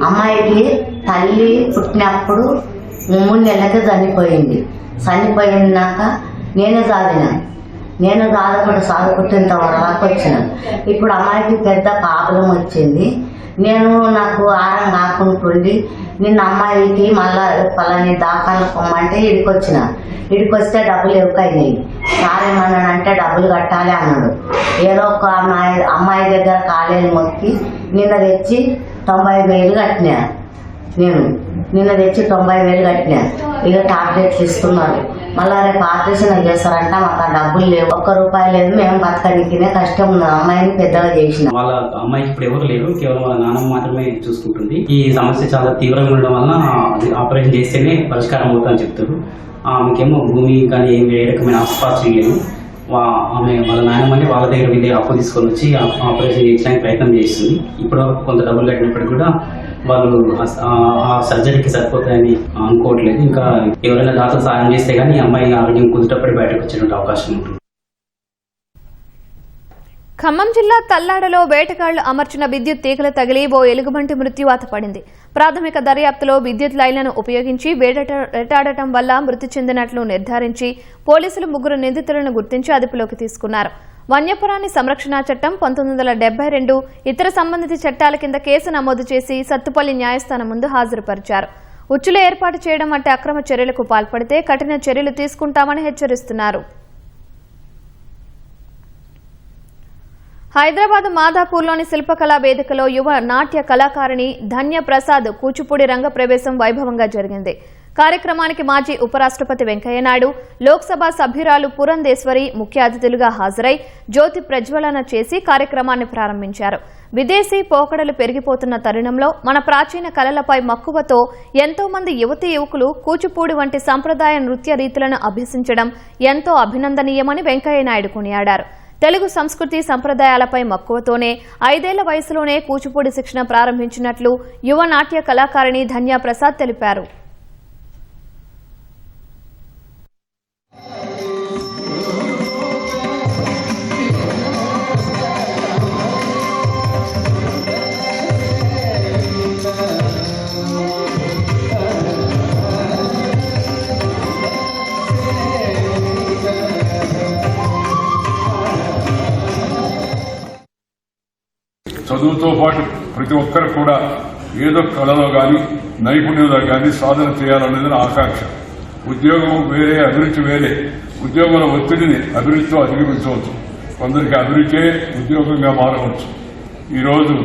అమ్మాయికి తల్లి పుట్టినప్పుడు 3 నెలలకి చనిపోయింది. చనిపోయినాక నేను సాదుకుంటున్న వరకు వచ్చిన. ఇప్పుడు అమ్మాయికి పెద్ద ప్రాబ్లం వచ్చింది. నాకు ఆరం కాకుంటుండి నిన్న అమ్మాయికి మళ్ళా పలాని దాఖలు పొమ్మంటే ఇడికి వస్తే డబ్బులు ఎక్కువైనాయి. సారేమన్నాడంటే డబ్బులు కట్టాలి అన్నాడు. ఏదో ఒక అమ్మాయి దగ్గర కాలేజీ మొక్కి నిన్న తెచ్చి 90,000 కట్టినా. నిన్న తెచ్చి 90,000 కట్టినా. ఇక టాబ్లెట్లు ఇస్తున్నారు. మళ్ళా రేపు ఆపరేషన్ చేస్తారంట. మాకు ఆ డబ్బులు లేవు, ₹1 లేదు. మేము బతకనికినే కష్టం ఉంది. అమ్మాయిని పెద్దగా చేసిన. వాళ్ళ అమ్మాయికి ఇప్పుడు ఎవరు లేరు, కేవలం వాళ్ళ నాన్నమ్మ మాత్రమే చూసుకుంటుంది. ఈ సమస్య చాలా తీవ్రంగా ఉండడం వలన ఆపరేషన్ చేస్తేనే పరిష్కారం అవుతుందని చెప్తారు. ఆమెకేమో భూమి కానీ ఏ రకమైన ఆస్పాత్రం లేదు. ఆమె వాళ్ళ నాయనమ్మని వాళ్ళ దగ్గర అప్పు తీసుకొని వచ్చి ఆపరేషన్ చేయించడానికి ప్రయత్నం చేస్తుంది. ఇప్పుడు కొంత డబ్బులు కట్టినప్పటికీ కూడా వాళ్ళు ఆ సర్జరీకి సరిపోతాయని అనుకోవట్లేదు. ఇంకా ఎవరైనా దాతలు సాయం చేస్తే కానీ ఈ అమ్మాయి ఆరోగ్యం కుదిరేటప్పుడు బయటకు వచ్చేటువంటి అవకాశం ఉంటుంది. ఖమ్మం జిల్లా తల్లాడలో వేటగాళ్లు అమర్చిన విద్యుత్ తీగలు తగిలి ఓ ఎలుగుబంటి మృత్యువాత పడింది. ప్రాథమిక దర్యాప్తులో విద్యుత్ లైన్లను ఉపయోగించి వేటాడటం వల్ల మృతి చెందినట్లు నిర్ధారించి పోలీసులు 3 నిందితులను గుర్తించి అదుపులోకి తీసుకున్నారు. వన్యప్రాణి సంరక్షణ చట్టం 1972 ఇతర సంబంధిత చట్టాల కింద కేసు నమోదు చేసి సత్తుపల్లి న్యాయస్థానం ముందు హాజరుపరిచారు. ఉచ్చులు ఏర్పాటు చేయడం వంటి అక్రమ చర్యలకు పాల్పడితే కఠిన చర్యలు తీసుకుంటామని హెచ్చరిస్తున్నారు. హైదరాబాద్ మాదాపూర్లోని శిల్పకళా వేదికలో యువ నాట్య కళాకారిణి ధన్య ప్రసాద్ కూచిపూడి రంగ ప్రవేశం వైభవంగా జరిగింది. కార్యక్రమానికి మాజీ ఉపరాష్ట్రపతి వెంకయ్యనాయుడు, లోక్సభ సభ్యురాలు పురంధేశ్వరి ముఖ్య అతిథులుగా హాజరై జ్యోతి ప్రజ్వలన చేసి కార్యక్రమాన్ని ప్రారంభించారు. విదేశీ పోకడలు పెరిగిపోతున్న తరుణంలో మన ప్రాచీన కళలపై మక్కువతో ఎంతో మంది యువతీ యువకులు కూచిపూడి వంటి సంప్రదాయ నృత్య రీతులను అభ్యసించడం ఎంతో అభినందనీయమని వెంకయ్యనాయుడు కొనియాడారు. తెలుగు సంస్కృతి సంప్రదాయాలపై మక్కువతోనే 5 ఏళ్ల వయసులోనే కూచిపూడి శిక్షణ ప్రారంభించినట్లు యువ నాట్య కళాకారిణి ధన్య ప్రసాద్ తెలిపారు. చదువుతో పాటు ప్రతి ఒక్కరు కూడా ఏదో కళలో కానీ నైపుణ్యంలో కానీ సాధన చేయాలనేది నా ఆకాంక్ష. ఉద్యోగం వేరే, అభిరుచి వేరే. ఉద్యోగంలో ఒత్తిడిని అభిరుచితో అధిగమించవచ్చు. కొందరికి అభిరుచే ఉద్యోగంగా మారవచ్చు. ఈరోజు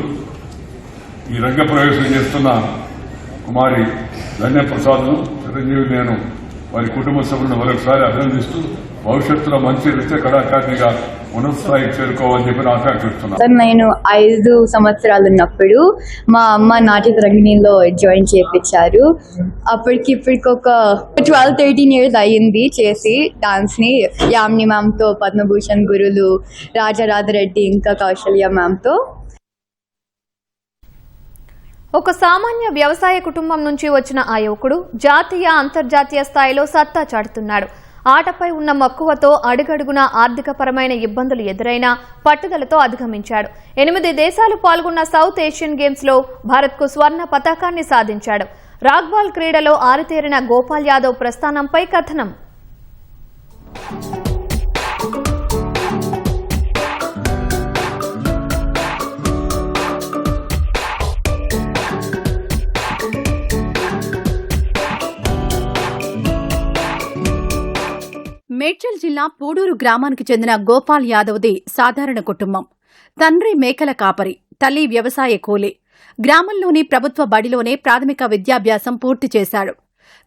ఈ రంగ ప్రవేశం చేస్తున్న కుమారి ధన్యప్రసాద్ను, చిరంజీవి నేను వారి కుటుంబ సభ్యులను మరొకసారి అభినందిస్తూ భవిష్యత్తులో మంచి నృత్య కళాకారిణిగా ఉన్నత స్థాయికి చేరుకోవాలని చెప్పి ఆకాంక్షిస్తున్నాను. సార్, నేను 5 సంవత్సరాలు ఉన్నప్పుడు మా అమ్మ నాట్య రంగిణిలో జాయిన్ చేయించారు. అప్పటికి ఇప్పటికి ఒక 12-13 ఇయర్స్ అయ్యింది చేసి డాన్స్ ని. యామిని మ్యామ్ తో, పద్మభూషణ్ గురులు, రాజారాధరెడ్డి, ఇంకా కౌశల్య మ్యామ్ తో. ఒక సామాన్య వ్యవసాయ కుటుంబం నుంచి వచ్చిన ఆ యువకుడు జాతీయ, అంతర్జాతీయ స్థాయిలో సత్తా చాటుతున్నాడు. ఆటపై ఉన్న మక్కువతో అడుగడుగునా ఆర్థికపరమైన ఇబ్బందులు ఎదురైనా పట్టుదలతో అధిగమించాడు. 8 దేశాలు పాల్గొన్న సౌత్ ఏషియన్ గేమ్స్ లో భారత్కు స్వర్ణ పతకాన్ని సాధించాడు. రాగ్బాల్ క్రీడలో ఆరితేరిన గోపాల్ యాదవ్ ప్రస్థానంపై కథనం. జిల్లా పూడూరు గ్రామానికి చెందిన గోపాల్ యాదవ్ది సాధారణ కుటుంబం. తండ్రి మేకల కాపరి, తల్లి వ్యవసాయ కూలీ. గ్రామంలోని ప్రభుత్వ బడిలోనే ప్రాథమిక విద్యాభ్యాసం పూర్తి చేశాడు.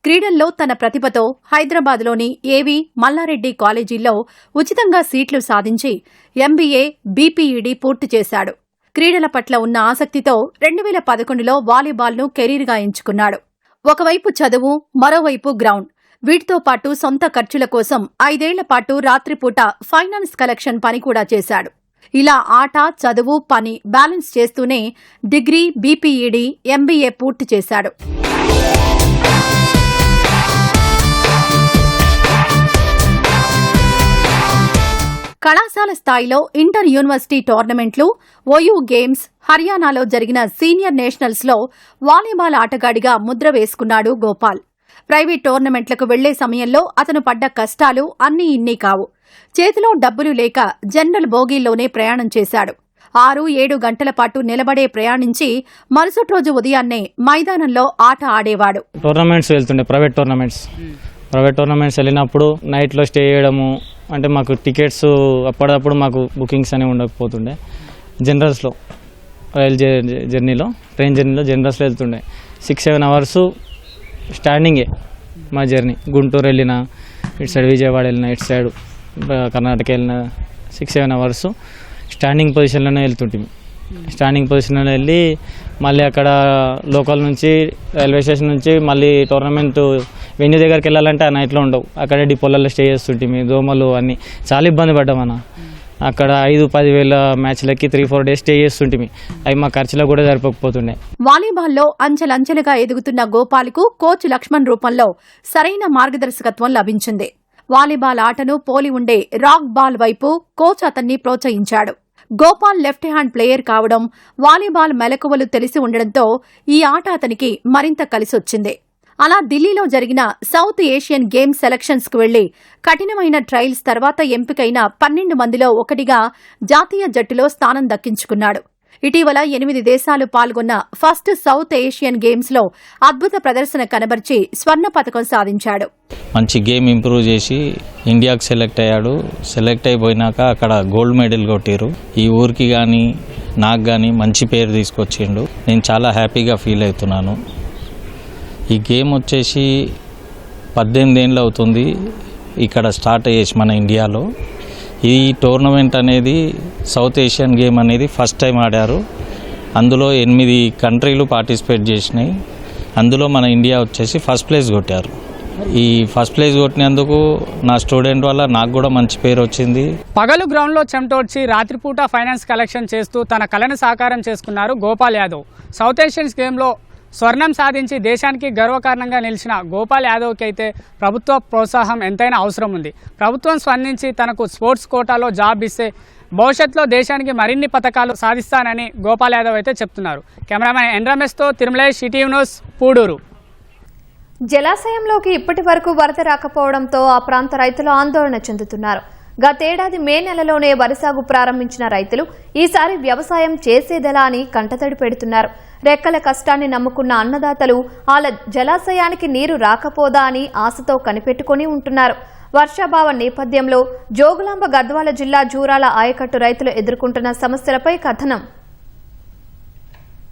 క్రీడల్లో తన ప్రతిభతో హైదరాబాద్లోని ఏవి మల్లారెడ్డి కాలేజీల్లో ఉచితంగా సీట్లు సాధించి ఎంబీఏ, బీపీఈడీ పూర్తి చేశాడు. క్రీడల పట్ల ఉన్న ఆసక్తితో 2011లో వాలీబాల్ను కెరీర్గా ఎంచుకున్నాడు. ఒకవైపు చదువు, మరోవైపు గ్రౌండ్. వీటితో పాటు సొంత ఖర్చుల కోసం 5 ఏళ్ల పాటు రాత్రిపూట ఫైనాన్స్ కలెక్షన్ పని కూడా చేశాడు. ఇలా ఆట, చదువు, పని బ్యాలెన్స్ చేస్తూనే డిగ్రీ, బీపీఈడీ, ఎంబీఏ పూర్తి చేశాడు. కళాశాల స్థాయిలో ఇంటర్ యూనివర్సిటీ టోర్నమెంట్లు, ఓయూ గేమ్స్, హర్యానాలో జరిగిన సీనియర్ నేషనల్స్లో వాలీబాల్ ఆటగాడిగా ముద్ర వేసుకున్నాడు గోపాల్. ప్రైవేట్ టోర్నమెంట్లకు వెళ్లే సమయంలో అతను పడ్డ కష్టాలు అన్నీ ఇన్నీ కావు. చేతిలో డబ్బులు లేక జనరల్ బోగీల్లోనే ప్రయాణం చేశాడు. 6-7 గంటల పాటు నిలబడే ప్రయాణించి మరుసటి రోజు ఉదయాన్నే మైదానంలో ఆట ఆడేవాడు. టోర్నమెంట్స్ వెళ్తుండే, ప్రైవేట్ టోర్నమెంట్స్ వెళ్ళినప్పుడు నైట్లో స్టే చేయడము, అంటే మాకు టికెట్స్ అప్పటికప్పుడు మాకు బుకింగ్స్ అనేవి ఉండకపోతుండే. జనరల్స్లో రైల్ జర్నీలో, ట్రైన్ జర్నీలో జనరల్స్లో వెళ్తుండే. 6-7 అవర్స్ స్టాండింగే మా జర్నీ. గుంటూరు వెళ్ళిన, ఇటు సైడ్ విజయవాడ వెళ్ళిన, ఇటు సైడ్ కర్ణాటక వెళ్ళిన 6-7 అవర్స్ స్టాండింగ్ పొజిషన్లోనే వెళ్తుంటాము. స్టాండింగ్ పొజిషన్లో వెళ్ళి మళ్ళీ అక్కడ లోకల్ నుంచి రైల్వే స్టేషన్ నుంచి మళ్ళీ టోర్నమెంట్ వెన్యూ దగ్గరికి వెళ్ళాలంటే ఆ నైట్లో ఉండవు. అక్కడే డిపోలలో స్టే చేస్తుంటే దోమలు అన్నీ చాలా ఇబ్బంది పడ్డామన్న. అక్కడ 5-10 వేల మ్యాచ్లకి 3-4 డేస్ స్టే చేస్తుంటే అవి మా ఖర్చులకు కూడా సరిపోకపోతుండే. వాలీబాల్లో అంచెలంచెలుగా ఎదుగుతున్న గోపాల్కు కోచ్ లక్ష్మణ్ రూపంలో సరైన మార్గదర్శకత్వం లభించింది. వాలీబాల్ ఆటను పోలి ఉండే రాక్ బాల్ వైపు కోచ్ అతన్ని ప్రోత్సహించాడు. గోపాల్ లెఫ్ట్ హ్యాండ్ ప్లేయర్ కావడం, వాలీబాల్ మెలకువలు తెలిసి ఉండడంతో ఈ ఆట అతనికి మరింత కలిసొచ్చింది. అలా ఢిల్లీలో జరిగిన సౌత్ ఏషియన్ గేమ్స్ సెలక్షన్స్ కు వెళ్లి కఠినమైన ట్రయల్స్ తర్వాత ఎంపికైన 12 మందిలో ఒకటిగా జాతీయ జట్టులో స్థానం దక్కించుకున్నాడు. ఇటీవల 8 దేశాలు పాల్గొన్న ఫస్ట్ సౌత్ ఏషియన్ గేమ్స్ లో అద్భుత ప్రదర్శన కనబర్చి స్వర్ణ పతకం సాధించాడు. మంచి గేమ్ ఇంప్రూవ్ చేసి ఇండియాకు సెలెక్ట్ అయ్యాడు. సెలెక్ట్ అయిపోయినాక అక్కడ గోల్డ్ మెడల్ కొట్టిరు. ఈ ఊరికి కానీ నాకు కానీ మంచి పేరు తీసుకొచ్చిండు. నేను చాలా హ్యాపీగా ఫీల్ అవుతున్నాను. ఈ గేమ్ వచ్చేసి 18 ఏళ్ళు అవుతుంది ఇక్కడ స్టార్ట్ అయ్యేసి మన ఇండియాలో. ఈ టోర్నమెంట్ అనేది సౌత్ ఏషియన్ గేమ్ అనేది ఫస్ట్ టైం ఆడారు. అందులో 8 కంట్రీలు పార్టిసిపేట్ చేసినాయి. అందులో మన ఇండియా వచ్చేసి ఫస్ట్ ప్లేస్ కొట్టారు. ఈ ఫస్ట్ ప్లేస్ కొట్టినందుకు నా స్టూడెంట్ వల్ల నాకు కూడా మంచి పేరు వచ్చింది. పగలు గ్రౌండ్లో చెమటోడ్చి రాత్రిపూట ఫైనాన్స్ కలెక్షన్ చేస్తూ తన కళను సాకారం చేసుకున్నారు గోపాల్ యాదవ్. సౌత్ ఏషియన్స్ గేమ్లో స్వర్ణం సాధించి దేశానికి గర్వకారణంగా నిలిచిన గోపాల్ యాదవ్కి అయితే ప్రభుత్వ ప్రోత్సాహం ఎంతైనా అవసరం ఉంది. ప్రభుత్వం స్పందించి తనకు స్పోర్ట్స్ కోటాలో జాబ్ ఇస్తే భవిష్యత్తులో దేశానికి మరిన్ని పథకాలు సాధిస్తానని గోపాల్ యాదవ్ అయితే చెప్తున్నారు. కెమెరామెన్ ఎన్ రమేష్తో తిరుమలేష్, ఈటీవీ న్యూస్, పూడూరు. జలాశయంలోకి ఇప్పటి వరకు వరద రాకపోవడంతో ఆ ప్రాంత రైతులు ఆందోళన చెందుతున్నారు. గతేడాది మే నెలలోనే వరి సాగు ప్రారంభించిన రైతులు ఈసారి వ్యవసాయం చేసేదెలా అని కంటతడి పెడుతున్నారు. రెక్కల కష్టాన్ని నమ్ముకున్న అన్నదాతలు వాళ్ళ జలాశయానికి నీరు రాకపోదా అని ఆశతో కనిపెట్టుకుని ఉంటున్నారు. వర్షాభావ నేపథ్యంలో జోగులాంబ గద్వాల జిల్లా జూరాల ఆయకట్టు రైతులు ఎదుర్కొంటున్న సమస్యలపై కథనం.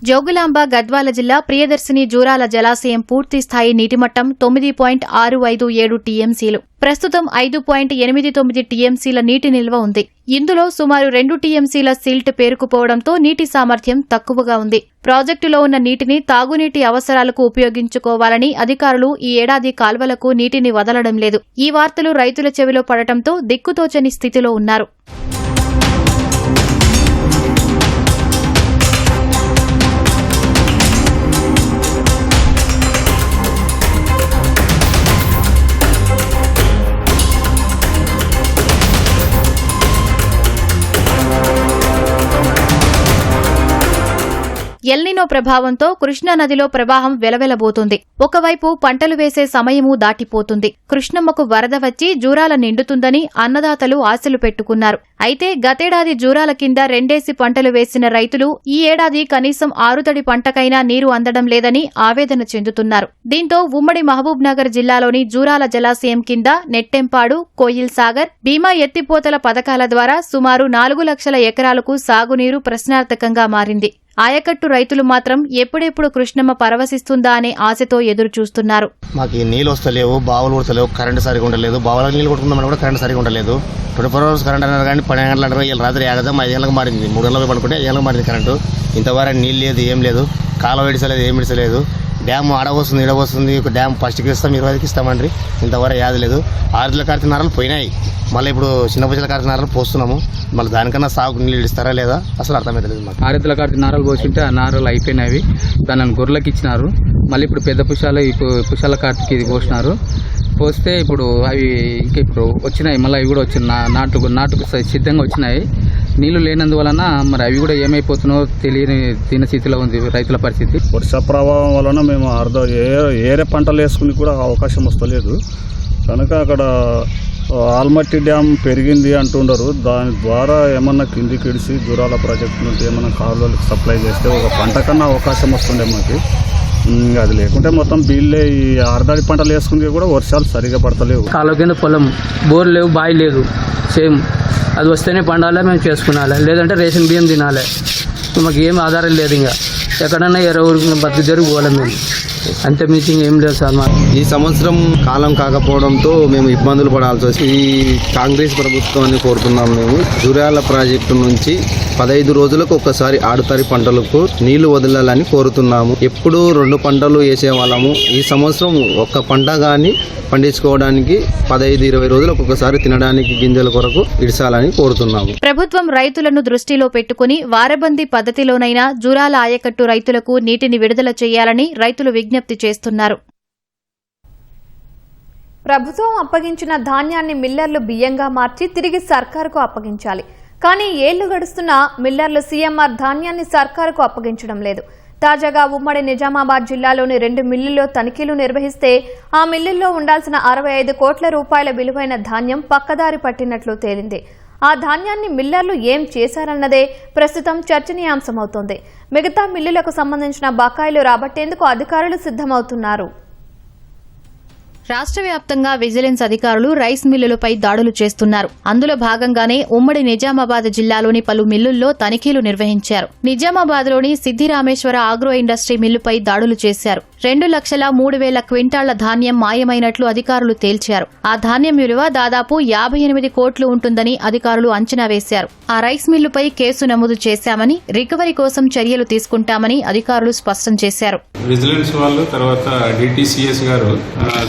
జోగులాంబ గద్వాల జిల్లా ప్రియదర్శిని జూరాల జలాశయం పూర్తి స్థాయి నీటిమట్టం 9.657 టీఎంసీలు. ప్రస్తుతం 5.89 టీఎంసీల నీటి నిల్వ ఉంది. ఇందులో సుమారు 2 టీఎంసీల సిల్ట్ పేరుకుపోవడంతో నీటి సామర్థ్యం తక్కువగా ఉంది. ప్రాజెక్టులో ఉన్న నీటిని తాగునీటి అవసరాలకు ఉపయోగించుకోవాలని అధికారులు ఈ ఏడాది కాల్వలకు నీటిని వదలడం లేదు. ఈ వార్తలు రైతుల చెవిలో పడటంతో దిక్కుతోచని స్థితిలో ఉన్నారు. ఎల్నినో ప్రభావంతో కృష్ణానదిలో ప్రవాహం వెలవెలబోతుంది. ఒకవైపు పంటలు వేసే సమయమూ దాటిపోతుంది. కృష్ణమ్మకు వరద వచ్చి జూరాల నిండుతుందని అన్నదాతలు ఆశలు పెట్టుకున్నారు. అయితే గతేడాది జూరాల కింద రెండేసి పంటలు వేసిన రైతులు ఈ ఏడాది కనీసం ఆరుతడి పంటకైనా నీరు అందడం లేదని ఆవేదన చెందుతున్నారు. దీంతో ఉమ్మడి మహబూబ్నగర్ జిల్లాలోని జూరాల జలాశయం కింద నెట్టెంపాడు, కోయిల్ సాగర్, భీమా ఎత్తిపోతల పథకాల ద్వారా సుమారు 4 లక్షల ఎకరాలకు సాగునీరు ప్రశ్నార్థకంగా మారింది. ఆయకట్టు రైతులు మాత్రం ఎప్పుడెప్పుడు కృష్ణమ్మ పరవశిస్తుందా అనే ఆశతో ఎదురు చూస్తున్నారు. మాకు నీళ్ళు వస్తలేవు, బావులు వస్తలేవు, కరెంటు సరిగా ఉండలేదు. బావుల నీళ్ళు కొట్టుకుందామని కూడా కరెంట్ సరిగా ఉండలేదు. 24 hours కరెంట్ అన్నారు కానీ 12 గంటలు అంటారు. ఇలా రాత్రి ఆగదాం 5 గంటలకు మారింది, 3 గంటలకు పడుకుంటే 5 గంటలకు మారింది కరెంటు. ఇంతవరకు నీళ్ళు లేదు, ఏం లేదు, కాలువ విడిచలేదు, ఏం విడిచలేదు. డ్యామ్ ఆడవస్తుంది, ఇడవస్తుంది. ఒక డ్యామ్ ఫస్ట్కి ఇస్తాం, 20కి ఇస్తామండి. ఇంతవరకు యాది లేదు. 6 కార్తీ నారలు పోయినాయి, మళ్ళీ ఇప్పుడు చిన్న పూజల కార్తీ నారలు పోస్తున్నాము. మళ్ళీ దానికన్నా సాగు నీళ్ళు ఇస్తారా లేదా అసలు అర్థమవుతుంది మాకు. 6 కార్తీ నారలు పోసింటే ఆ నారలు అయిపోయినవి, దాన్ని గొర్రెలకు ఇచ్చినారు. మళ్ళీ ఇప్పుడు పెద్ద పుష్పాలు పుష్పాల కార్తీకి ఇది పోసినారు. పోస్తే ఇప్పుడు అవి ఇంకా ఇప్పుడు వచ్చినాయి, మళ్ళీ అవి కూడా వచ్చినాయి, నాటుకు సిద్ధంగా వచ్చినాయి. నీళ్లు లేనందువలన మరి అవి కూడా ఏమైపోతున్నాయో తెలియని దీని స్థితిలో ఉంది రైతుల పరిస్థితి. వర్ష ప్రభావం వలన మేము ఏరే పంటలు వేసుకుని కూడా అవకాశం వస్తలేదు కనుక అక్కడ ఆల్మట్టి డ్యామ్ పెరిగింది అంటుండరు. దాని ద్వారా ఏమన్నా కిందికి ఇడిసి జూరాల ప్రాజెక్టు నుండి ఏమన్నా కాలువలకు సప్లై చేస్తే ఒక పంట కన్నా అవకాశం వస్తుండే మాకు. అది లేకుంటే మొత్తం బీళ్ళే ఈ ఆరుదాడి పంటలు వేసుకుంటే కూడా వర్షాలు సరిగా పడతలేవు. కాలువ కింద పొలం, బోర్ లేవు, బావి లేదు. సేమ్ అది వస్తేనే పండాలి, మేము చేసుకునాలి, లేదంటే రేషన్ బియ్యం తినాలి. మాకు ఏం ఆధారం లేదు. ఇంకా ఎక్కడన్నా ఊరికి బతుకు జరుగు పోవాలి మేము, అంతే. మీటింగ్ ఏం లేదు సార్. ఈ సంవత్సరం కాలం కాకపోవడంతో మేము ఇబ్బందులు పడాల్సి వచ్చి ఈ కాంగ్రెస్ ప్రభుత్వాన్ని కోరుతున్నాం. మేము జూరాల ప్రాజెక్టు నుంచి 15 రోజులకు ఒకసారి ఆడుతారి పంటలకు నీళ్లు వదలాలని కోరుతున్నాము. ఎప్పుడు 2 పంటలు వేసే వాళ్ళము. ఈ సంవత్సరం ఒక్క పంట కానీ పండించుకోవడానికి 15-20 రోజులకు ఒకసారి తినడానికి గింజల కొరకు ఇడిచాలని కోరుతున్నాము. ప్రభుత్వం రైతులను దృష్టిలో పెట్టుకుని వారబందీ పద్ధతిలోనైనా జూరాల ఆయకట్టు రైతులకు నీటిని విడుదల చేయాలని రైతులు విజ్ఞప్తి చేస్తున్నారు. ప్రభుత్వం అప్పగించిన ధాన్యాన్ని మిల్లర్లు బియ్యంగా మార్చి తిరిగి సర్కారుకు అప్పగించాలి. కానీ ఏళ్లు గడుస్తున్నా మిల్లర్లు సీఎంఆర్ ధాన్యాన్ని సర్కారుకు అప్పగించడం లేదు. తాజాగా ఉమ్మడి నిజామాబాద్ జిల్లాలోని 2 మిల్లుల్లో తనిఖీలు నిర్వహిస్తే ఆ మిల్లుల్లో ఉండాల్సిన 65 కోట్ల రూపాయల విలువైన ధాన్యం పక్కదారి పట్టినట్లు తేలింది. ఆ ధాన్యాన్ని మిల్లర్లు ఏం చేశారన్నదే ప్రస్తుతం చర్చనీయాంశమవుతోంది. మిగతా మిల్లులకు సంబంధించిన బకాయిలు రాబట్టేందుకు అధికారులు సిద్ధమవుతున్నారు. రాష్ట్ర వ్యాప్తంగా విజిలెన్స్ అధికారులు రైస్ మిల్లులపై దాడులు చేస్తున్నారు. అందులో భాగంగానే ఉమ్మడి నిజామాబాద్ జిల్లాలోని పలు మిల్లుల్లో తనిఖీలు నిర్వహించారు. నిజామాబాద్లోని సిద్దిరామేశ్వర ఆగ్రో ఇండస్ట్రీ మిల్లుపై దాడులు చేశారు. 2,03,000 క్వింటాళ్ల ధాన్యం మాయమైనట్లు అధికారులు తేల్చారు. ఆ ధాన్యం విలువ దాదాపు 58 కోట్లు ఉంటుందని అధికారులు అంచనా వేశారు. ఆ రైస్ మిల్లుపై కేసు నమోదు చేశామని, రికవరీ కోసం చర్యలు తీసుకుంటామని అధికారులు స్పష్టం చేశారు. విజిలెన్స్ వాళ్ళు తర్వాత డిటిసిఎస్ గారు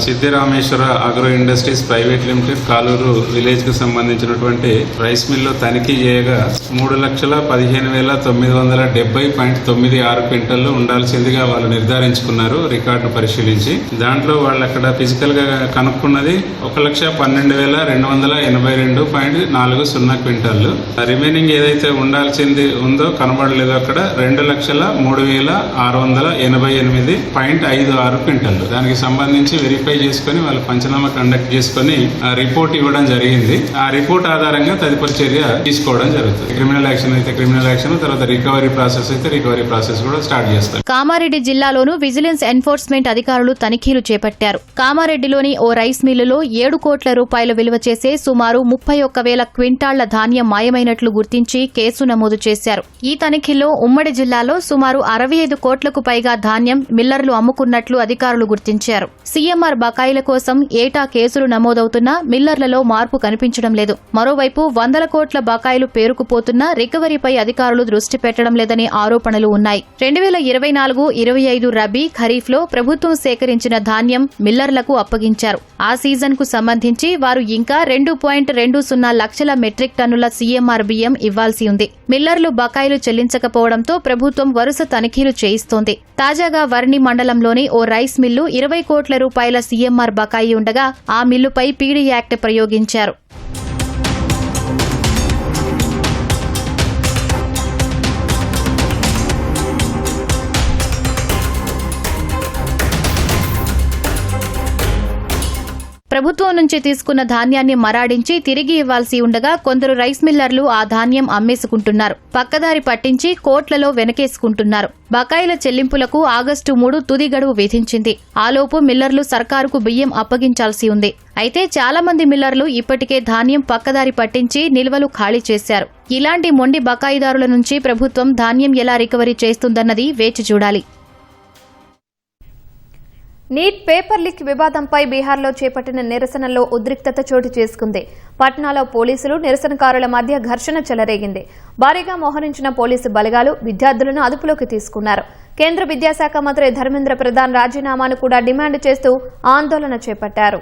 Siddirameshwara agro industries private limited Kaluru village కు సంబంధించినటువంటి రైస్ మిల్లో తనిఖీ చేయగా 3,15,970.96 క్వింటళ్లు ఉండాల్సిందిగా వాళ్ళు నిర్ధారించుకున్నారు. రికార్డు పరిశీలించి దాంట్లో వాళ్ళు అక్కడ ఫిజికల్ గా కనుక్కున్నది 1,12,282.40 క్వింటాళ్లు. రిమైనింగ్ ఏదైతే ఉండాల్సింది ఉందో కనబడలేదు అక్కడ 2,03,688.56 క్వింటాళ్లు. దానికి సంబంధించి వెరిఫై చేసుకుని వాళ్ళు పంచనామా కండక్ట్ చేసుకుని రిపోర్ట్ ఇవ్వడం జరిగింది. ఆ రిపోర్ట్ ఆధారంగా తదుపరి చర్య తీసుకోవడం జరుగుతుంది. క్రిమినల్ యాక్షన్ అయితే క్రిమినల్ యాక్షన్, తర్వాత రికవరీ ప్రాసెస్ అయితే రికవరీ ప్రాసెస్ కూడా స్టార్ట్ చేస్తారు. కామారెడ్డి జిల్లాలోనూ విజిలెన్స్ ఎన్ఫోర్స్మెంట్ అధికారులు తనిఖీలు చేపట్టారు. కామారెడ్డిలోని ఓ రైస్ మిల్లులో 7 కోట్ల రూపాయలు విలువ చేసే సుమారు 31,000 క్వింటాళ్ల ధాన్యం మాయమైనట్లు గుర్తించి కేసు నమోదు చేశారు. ఈ తనిఖీల్లో ఉమ్మడి జిల్లాలో సుమారు 65 కోట్లకు పైగా ధాన్యం మిల్లర్లు అమ్ముకున్నట్లు అధికారులు గుర్తించారు. సీఎంఆర్ బకాయిల కోసం ఏటా కేసులు నమోదవుతున్నా మిల్లర్లలో మార్పు కనిపించడం లేదు. మరోవైపు 100 కోట్ల బకాయిలు పేరుకుపోతున్నా రికవరీపై అధికారులు దృష్టి పెట్టడం లేదనే ఆరోపణలు ఉన్నాయి. 2024-25 రబీ, ఖరీఫ్లో ప్రభుత్వం సేకరించిన ధాన్యం మిల్లర్లకు అప్పగించారు. ఆ సీజన్కు సంబంధించి వారు ఇంకా 2.20 లక్షల మెట్రిక్ టన్నుల సీఎంఆర్ బియ్యం ఇవ్వాల్సి ఉంది. మిల్లర్లు బకాయిలు చెల్లించకపోవడంతో ప్రభుత్వం వరుస తనిఖీలు చేయిస్తోంది. తాజాగా వర్ణి మండలంలోని ఓ రైస్ మిల్లు 20 కోట్ల రూపాయల సీఎంఆర్ బకాయి ఉండగా ఆ మిల్లుపై పీడీ యాక్ట్ ప్రయోగించారు. ప్రభుత్వం నుంచి తీసుకున్న ధాన్యాన్ని మరాడించి తిరిగి ఇవ్వాల్సి ఉండగా కొందరు రైస్ మిల్లర్లు ఆ ధాన్యం అమ్మేసుకుంటున్నారు. పక్కదారి పట్టించి కోట్లలో వెనకేసుకుంటున్నారు. బకాయిల చెల్లింపులకు ఆగస్టు 3 తుది గడువు విధించింది. ఆలోపు మిల్లర్లు సర్కారుకు బియ్యం అప్పగించాల్సి ఉంది. అయితే చాలా మంది మిల్లర్లు ఇప్పటికే ధాన్యం పక్కదారి పట్టించి నిల్వలు ఖాళీ చేశారు. ఇలాంటి మొండి బకాయిదారుల నుంచి ప్రభుత్వం ధాన్యం ఎలా రికవరీ చేస్తుందన్నది వేచి చూడాలి. నీట్ పేపర్ లీక్ వివాదంపై బీహార్లో చేపట్టిన నిరసనల్లో ఉద్రిక్తత చోటు చేసుకుంది. పట్నాలో పోలీసులు నిరసనకారుల మధ్య ఘర్షణ చెలరేగింది. భారీగా మోహరించిన పోలీసు బలగాలు విద్యార్థులను అదుపులోకి తీసుకున్నారు. కేంద్ర విద్యాశాఖ మంత్రి ధర్మేంద్ర ప్రధాన్ రాజీనామాను కూడా డిమాండ్ చేస్తూ ఆందోళన చేపట్టారు.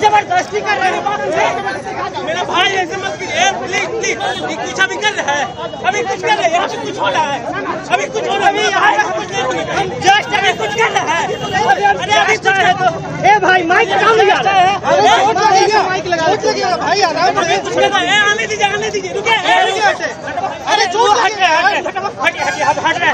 जबरदस्ती कर रहे हैं मेरा भाई ऐसे मत कीजिए प्लीज प्लीज कुछ अभी कर रहा है अभी कुछ कर रहे हैं यहाँ पे कुछ हो रहा है अभी कुछ हो रहा है जस्ट अभी कुछ कर रहा है अरे अभी कुछ है तो ए भाई माइक काम नहीं आ रहा है माइक लगा भाई आराम से कुछ कर रहा है आने दीजिए रुके अरे जो हट रहे हट रहे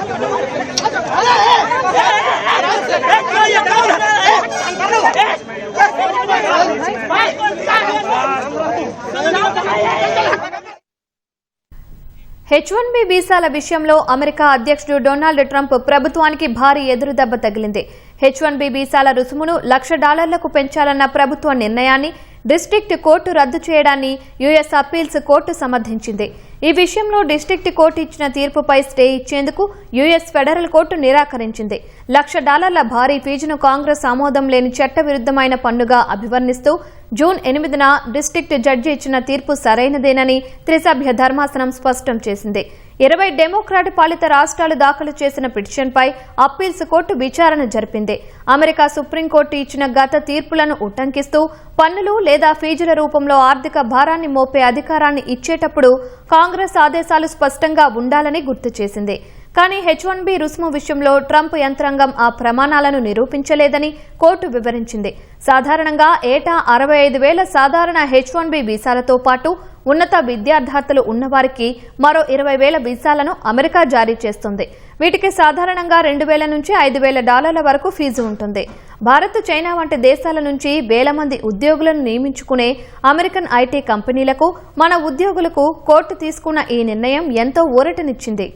H1B వీసాల విషయంలో అమెరికా అధ్యక్షుడు డొనాల్డ్ ట్రంప్ ప్రభుత్వానికి భారీ ఎదురుదెబ్బ తగిలింది. H1B వీసాల రుసుమును $1,00,000 పెంచాలన్న ప్రభుత్వ నిర్ణయాన్ని డిస్ట్రిక్ట్ కోర్టు రద్దు చేయడాన్ని యుఎస్ అప్పీల్స్ కోర్టు సమర్థించింది. ఈ విషయంలో డిస్ట్రిక్ట్ కోర్టు ఇచ్చిన తీర్పుపై స్టే ఇచ్చేందుకు యుఎస్ ఫెడరల్ కోర్టు నిరాకరించింది. $1,00,000 భారీ ఫీజును కాంగ్రెస్ ఆమోదం లేని చట్టవిరుద్ధమైన పన్నుగా అభివర్ణిస్తూ జూన్ 8న డిస్ట్రిక్ట్ జడ్జి ఇచ్చిన తీర్పు సరైనదేనని త్రిసభ్య ధర్మాసనం స్పష్టం చేసింది. 20 డెమోక్రాట్ పాలిత రాష్ట్రాలు దాఖలు చేసిన పిటిషన్పై అప్పీల్స్ కోర్టు విచారణ జరిపింది. అమెరికా సుప్రీంకోర్టు ఇచ్చిన గత తీర్పులను ఉల్లంఘిస్తూ పన్నులు లేదా ఫీజుల రూపంలో ఆర్థిక భారాన్ని మోపే అధికారాన్ని ఇచ్చేటప్పుడు కాంగ్రెస్ ఆదేశాలు స్పష్టంగా ఉండాలని గుర్తు చేసింది. కానీ H1B రుసుము విషయంలో ట్రంప్ యంత్రాంగం ఆ ప్రమాణాలను నిరూపించలేదని కోర్టు వివరించింది. సాధారణంగా ఏటా 65,000 సాధారణ H1B వీసాలతో పాటు ఉన్నత విద్యార్థులు ఉన్నవారికి మరో 20,000 వీసాలను అమెరికా జారీ చేస్తుంది. వీటికి సాధారణంగా $2,000 నుంచి $5,000 వరకు ఫీజు ఉంటుంది. భారత్, చైనా వంటి దేశాల నుంచి వేల మంది ఉద్యోగులను నియమించుకునే అమెరికన్ ఐటీ కంపెనీలకు మన ఉద్యోగులకు కోర్టు తీసుకున్న ఈ నిర్ణయం ఎంతో ఊరటనిచ్చింది.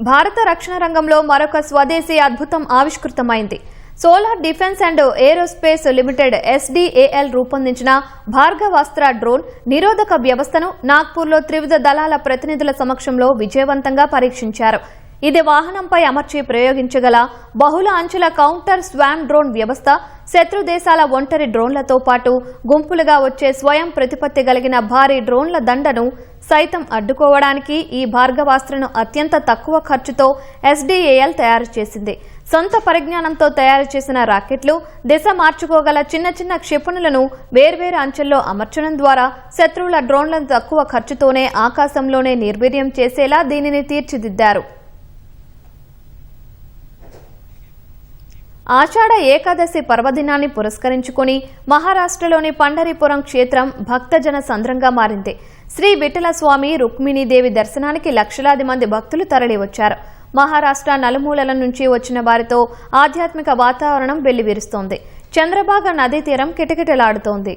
భారత రక్షణ రంగంలో మరొక స్వదేశీ అద్భుతం ఆవిష్కృతమైంది. Solar defence and aerospace limited SDAL రూపొందించిన భార్గవాస్త్ర డ్రోన్ నిరోధక వ్యవస్థను నాగ్పూర్లో త్రివిధ దళాల ప్రతినిధుల సమక్షంలో విజయవంతంగా పరీక్షించారు. ఇది వాహనంపై అమర్చి ప్రయోగించగల బహుళ అంచుల కౌంటర్ స్వామ్ డ్రోన్ వ్యవస్థ. శత్రు దేశాల ఒంటరి డ్రోన్లతో పాటు గుంపులుగా వచ్చే స్వయం ప్రతిపత్తి కలిగిన భారీ డ్రోన్ల దండను సైతం అడ్డుకోవడానికి ఈ భార్గవాస్త్రను అత్యంత తక్కువ ఖర్చుతో SDAL తయారు చేసింది. సొంత పరిజ్ఞానంతో తయారు చేసిన రాకెట్లు దిశ మార్చుకోగల చిన్న చిన్న క్షిపణులను వేర్వేరు అంచెల్లో అమర్చడం ద్వారా శత్రువుల డ్రోన్లను తక్కువ ఖర్చుతోనే ఆకాశంలోనే నిర్వీర్యం చేసేలా దీనిని తీర్చిదిద్దారు. ఆషాఢ ఏకాదశి పర్వదినాన్ని పురస్కరించుకుని మహారాష్ట్రలోని పండరీపురం క్షేత్రం భక్తజన సంద్రంగా మారింది. శ్రీ విఠల స్వామి, రుక్మిణీదేవి దర్శనానికి లక్షలాది మంది భక్తులు తరలివచ్చారు. మహారాష్ట్ర నలుమూలల నుంచి వచ్చిన వారితో ఆధ్యాత్మిక వాతావరణం వెల్లివిరుస్తోంది. చంద్రభాగ నదీ తీరం కిటకిటలాడుతోంది.